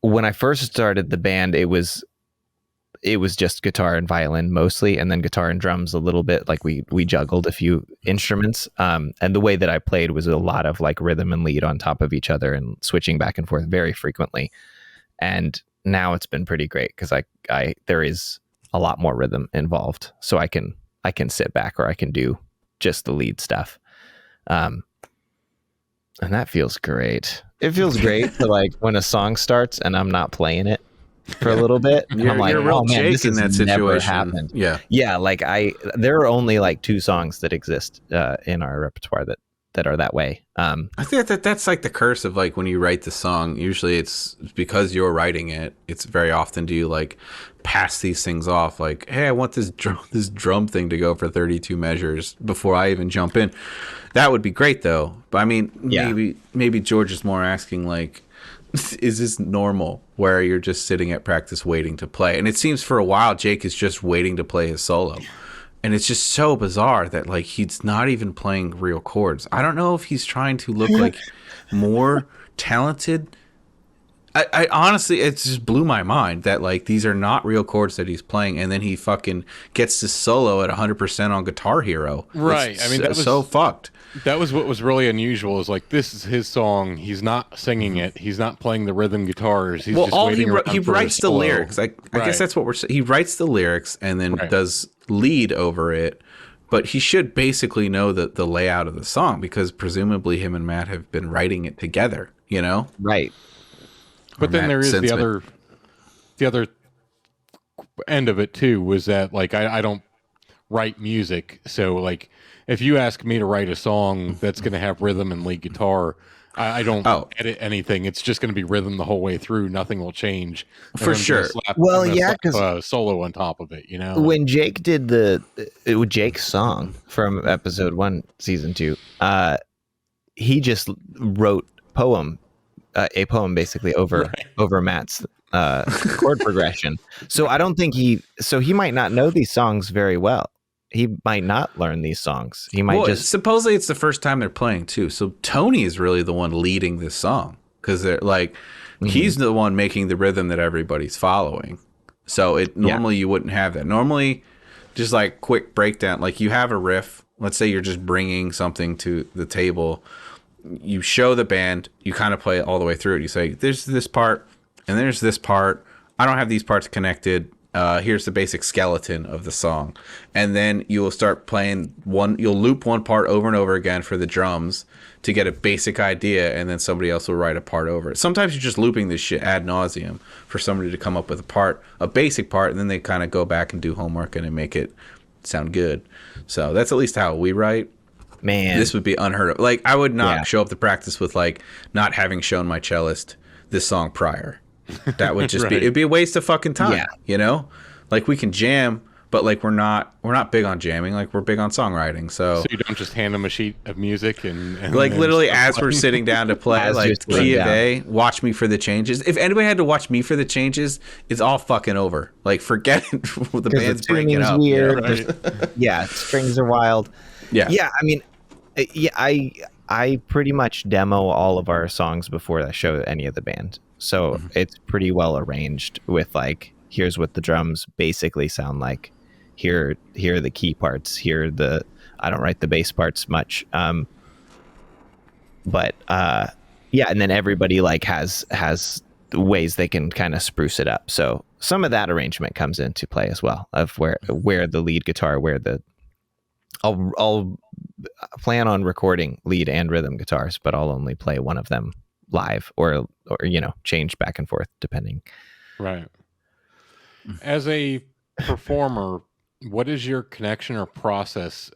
When I first started the band, it was just guitar and violin mostly, and then guitar and drums a little bit. Like we juggled a few instruments. And the way that I played was a lot of like rhythm and lead on top of each other and switching back and forth very frequently. And now it's been pretty great because there is a lot more rhythm involved. So I can sit back, or I can do just the lead stuff. And that feels great. It feels great to like when a song starts and I'm not playing it for a little bit. I'm like, oh man, this has never happened. Yeah. Like there are only like 2 songs that exist in our repertoire that are that way. I think that's like the curse of like when you write the song. Usually it's because you're writing it. It's very often do you like pass these things off like, hey, I want this drum thing to go for 32 measures before I even jump in. That would be great though. But I mean, maybe George is more asking like is this normal where you're just sitting at practice waiting to play? And it seems for a while Jake is just waiting to play his solo. And it's just so bizarre that like he's not even playing real chords. I don't know if he's trying to look like more talented. I honestly, it just blew my mind that like these are not real chords that he's playing, and then he fucking gets to solo at 100% on Guitar Hero. Right. It's I mean, that was so fucked. That was what was really unusual. Is like, this is his song. He's not singing it. He's not playing the rhythm guitars. He's just waiting around he for writes his the solo. lyrics. I guess that's what we're saying. He writes the lyrics and then does lead over it. But he should basically know the layout of the song because presumably him and Matt have been writing it together. You know, right? But then there is the other end of it too. Was that like I don't write music, so like if you ask me to write a song that's going to have rhythm and lead guitar, I don't edit anything. It's just going to be rhythm the whole way through. Nothing will change. For sure. Because solo on top of it, you know. When Jake did Jake's song from episode 1, season 2, he just wrote a poem basically over Matt's chord progression. So I don't think he might not know these songs very well. He might not learn these songs. He might supposedly it's the first time they're playing too. So Tony is really the one leading this song because they're like he's the one making the rhythm that everybody's following. So normally you wouldn't have that. Normally, just like quick breakdown, like you have a riff. Let's say you're just bringing something to the table. You show the band. You kind of play it all the way through it. You say, "There's this part, and there's this part. I don't have these parts connected. Here's the basic skeleton of the song," and then you will start playing one. You'll loop one part over and over again for the drums to get a basic idea, and then somebody else will write a part over it. Sometimes you're just looping this shit ad nauseum for somebody to come up with a basic part, and then they kind of go back and do homework and make it sound good. So that's at least how we write. Man, this would be unheard of. Like I would not show up to practice with like not having shown my cellist this song prior. That would just it'd be a waste of fucking time, you know? Like we can jam, but like we're not big on jamming, like we're big on songwriting. So you don't just hand them a sheet of music and like literally as we're sitting down to play, like key of A, watch me for the changes. If anybody had to watch me for the changes, it's all fucking over. Like forget it. The band's breaking up. Weird. Strings are wild. I mean, I pretty much demo all of our songs before I show any of the band. So it's pretty well arranged with like, here's what the drums basically sound like. Here are the key parts. I don't write the bass parts much. And then everybody like has ways they can kind of spruce it up. So some of that arrangement comes into play as well of where the lead guitar, I'll plan on recording lead and rhythm guitars, but I'll only play one of them live or change back and forth depending. Right. As a performer, what is your connection or process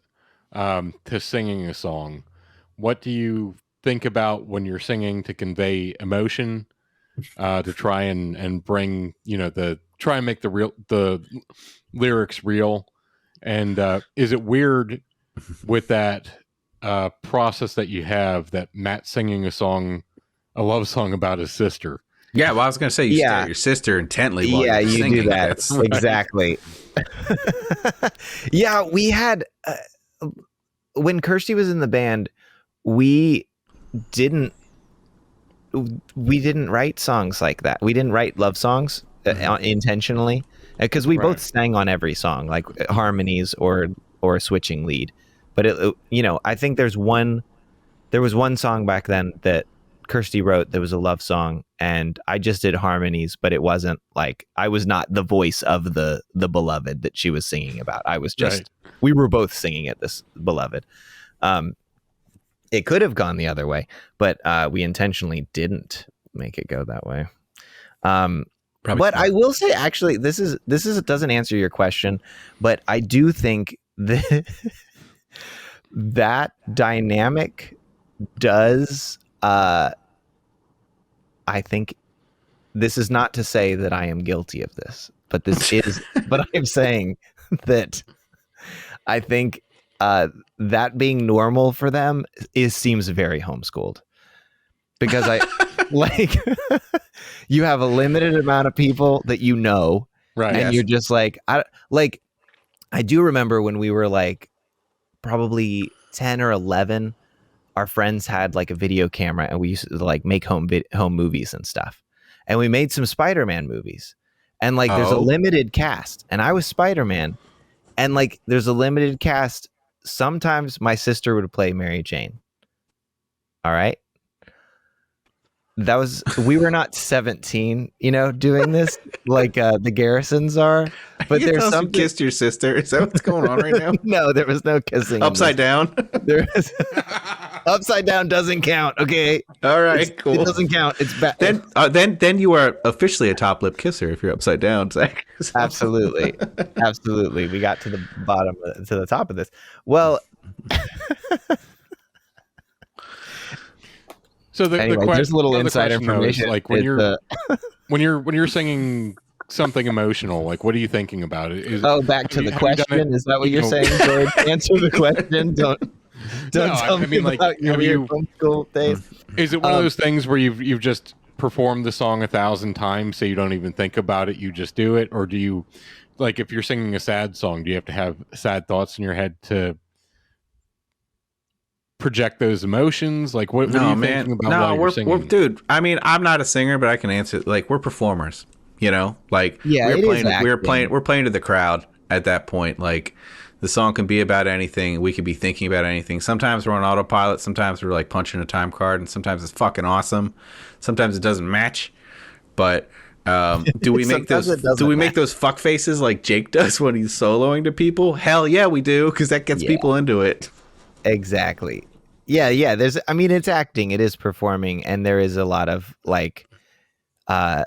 to singing a song? What do you think about when you're singing to convey emotion, to try and bring, try and make the lyrics real? And is it weird with that process that you have that Matt singing a love song about his sister? Yeah, well, I was going to say you stare at your sister intently while you're singing. You do that. Exactly. Yeah, we had... when Kirsty was in the band, we didn't write songs like that. We didn't write love songs intentionally because we both sang on every song, like harmonies or switching lead. But I think there was one song back then that Kirsty wrote that was a love song, and I just did harmonies, but it wasn't like I was not the voice of the beloved that she was singing about. I was just we were both singing at this beloved. It could have gone the other way, but we intentionally didn't make it go that way. But I will say, actually, this doesn't answer your question, but I do think that that dynamic does. I think this is not to say that I am guilty of this, but this is. But I'm saying that I think that being normal for them seems very homeschooled, because Like, you have a limited amount of people that you know, Right. and you're just like, I do remember when we were like probably 10 or 11, our friends had like a video camera, and we used to like make home movies and stuff. And we made some Spider-Man movies, and like there's a limited cast, and I was Spider-Man, and like there's a limited cast. Sometimes my sister would play Mary Jane. All right. We were not 17, doing this like the Garrisons are. But there's something. You kissed your sister. Is that what's going on right now? No, there was no kissing. Upside down. There is. Upside down doesn't count. Okay. All right. Cool. It doesn't count. It's bad. Then you are officially a top lip kisser if you're upside down, Zach. So. Absolutely. We got to the top of this. Well. So anyway, there's a little inside information. Like when you're singing something emotional, like what are you thinking about? Back to the question. Is that what you're saying, George? Answer the question. Don't tell me about your film school days. Is it one of those things where you've just performed the song 1,000 times, so you don't even think about it, you just do it, or do you, like, if you're singing a sad song, do you have to have sad thoughts in your head to project those emotions? Like what are you thinking about while you're singing? Dude, I mean, I'm not a singer, but I can answer. Like, we're performers, like we're playing to the crowd at that point. Like, the song can be about anything, we could be thinking about anything. Sometimes we're on autopilot, sometimes we're like punching a time card, and sometimes it's fucking awesome, sometimes it doesn't match. But do we make those fuck faces like Jake does when he's soloing to people? Hell yeah, we do, because that gets people into it. Exactly. Yeah. It's acting, it is performing, and there is a lot of like, I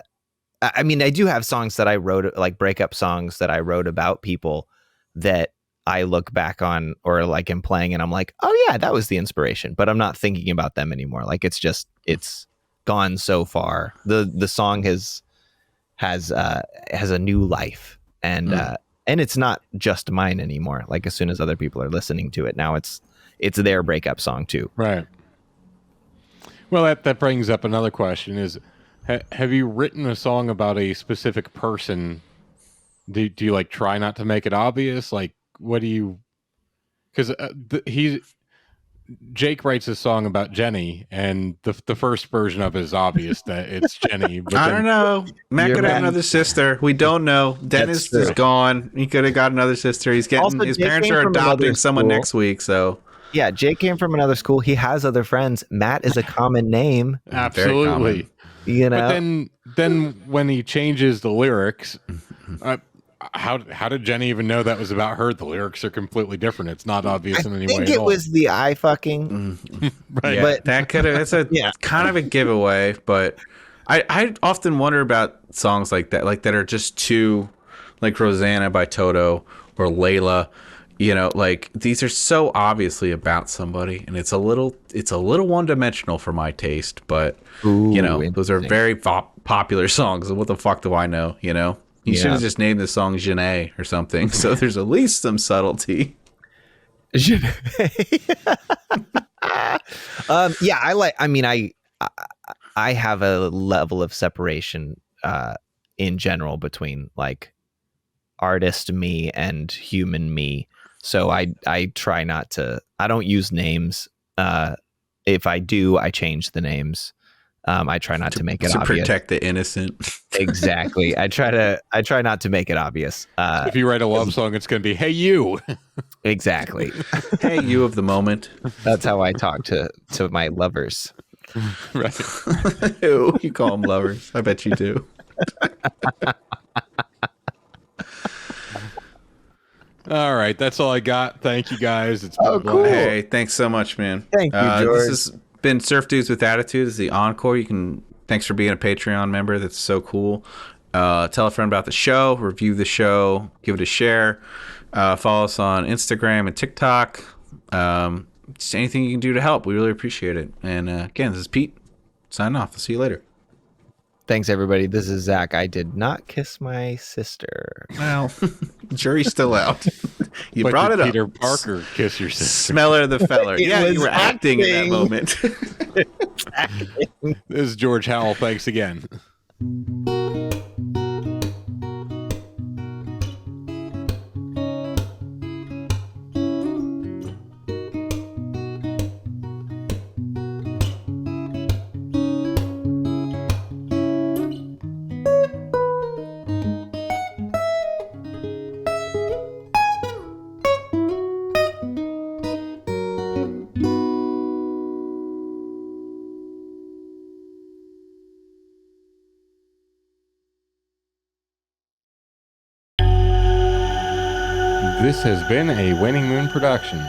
do have songs that I wrote, like breakup songs that I wrote about people that I look back on or like am playing, and I'm like, oh yeah, that was the inspiration, but I'm not thinking about them anymore. Like it's gone so far. The song has a new life, and it's not just mine anymore. Like as soon as other people are listening to it, now it's their breakup song too. Right. Well, that brings up another question: is have you written a song about a specific person? Do you like try not to make it obvious? Like, what do you? Because Jake writes a song about Jenny, and the first version of it is obvious that it's Jenny. But I don't know. Matt could have another sister. We don't know. Dennis is gone. He could have got another sister. He's getting also, his parents are adopting someone next week. So yeah, Jake came from another school. He has other friends. Matt is a common name. Absolutely. But then when he changes the lyrics. How did Jenny even know that was about her? The lyrics are completely different. It's not obvious in any way at all. I think it was the eye fucking. Right. Yeah, but that could have. It's kind of a giveaway. But I often wonder about songs like that are just too, like Rosanna by Toto or Layla. Like these are so obviously about somebody, and it's a little one dimensional for my taste. But those are very popular songs. What the fuck do I know? You should have just named the song Jenny or something. So there's at least some subtlety. I have a level of separation in general between like artist me and human me. So I try not to. I don't use names. If I do, I change the names. I try not to make it obvious. To protect the innocent. Exactly. I try not to make it obvious. If you write a love song, it's going to be, hey, you. Exactly. Hey, you of the moment. That's how I talk to my lovers. Right. Ew, you call them lovers. I bet you do. All right. That's all I got. Thank you, guys. It's been cool. Hey, thanks so much, man. Thank you, George. This has been Surf Dudes with Attitude. This is the encore. Thanks for being a Patreon member. That's so cool. Tell a friend about the show, review the show, give it a share, follow us on Instagram and TikTok. Just anything you can do to help. We really appreciate it. And again, this is Pete. Signing off. I'll see you later. Thanks, everybody. This is Zach. I did not kiss my sister. Well, jury's still out. You brought it up. Peter Parker kiss your sister. Smeller the feller. Yeah, you were acting in that moment. This is George Howell. Thanks again. This has been a Waning Moon production.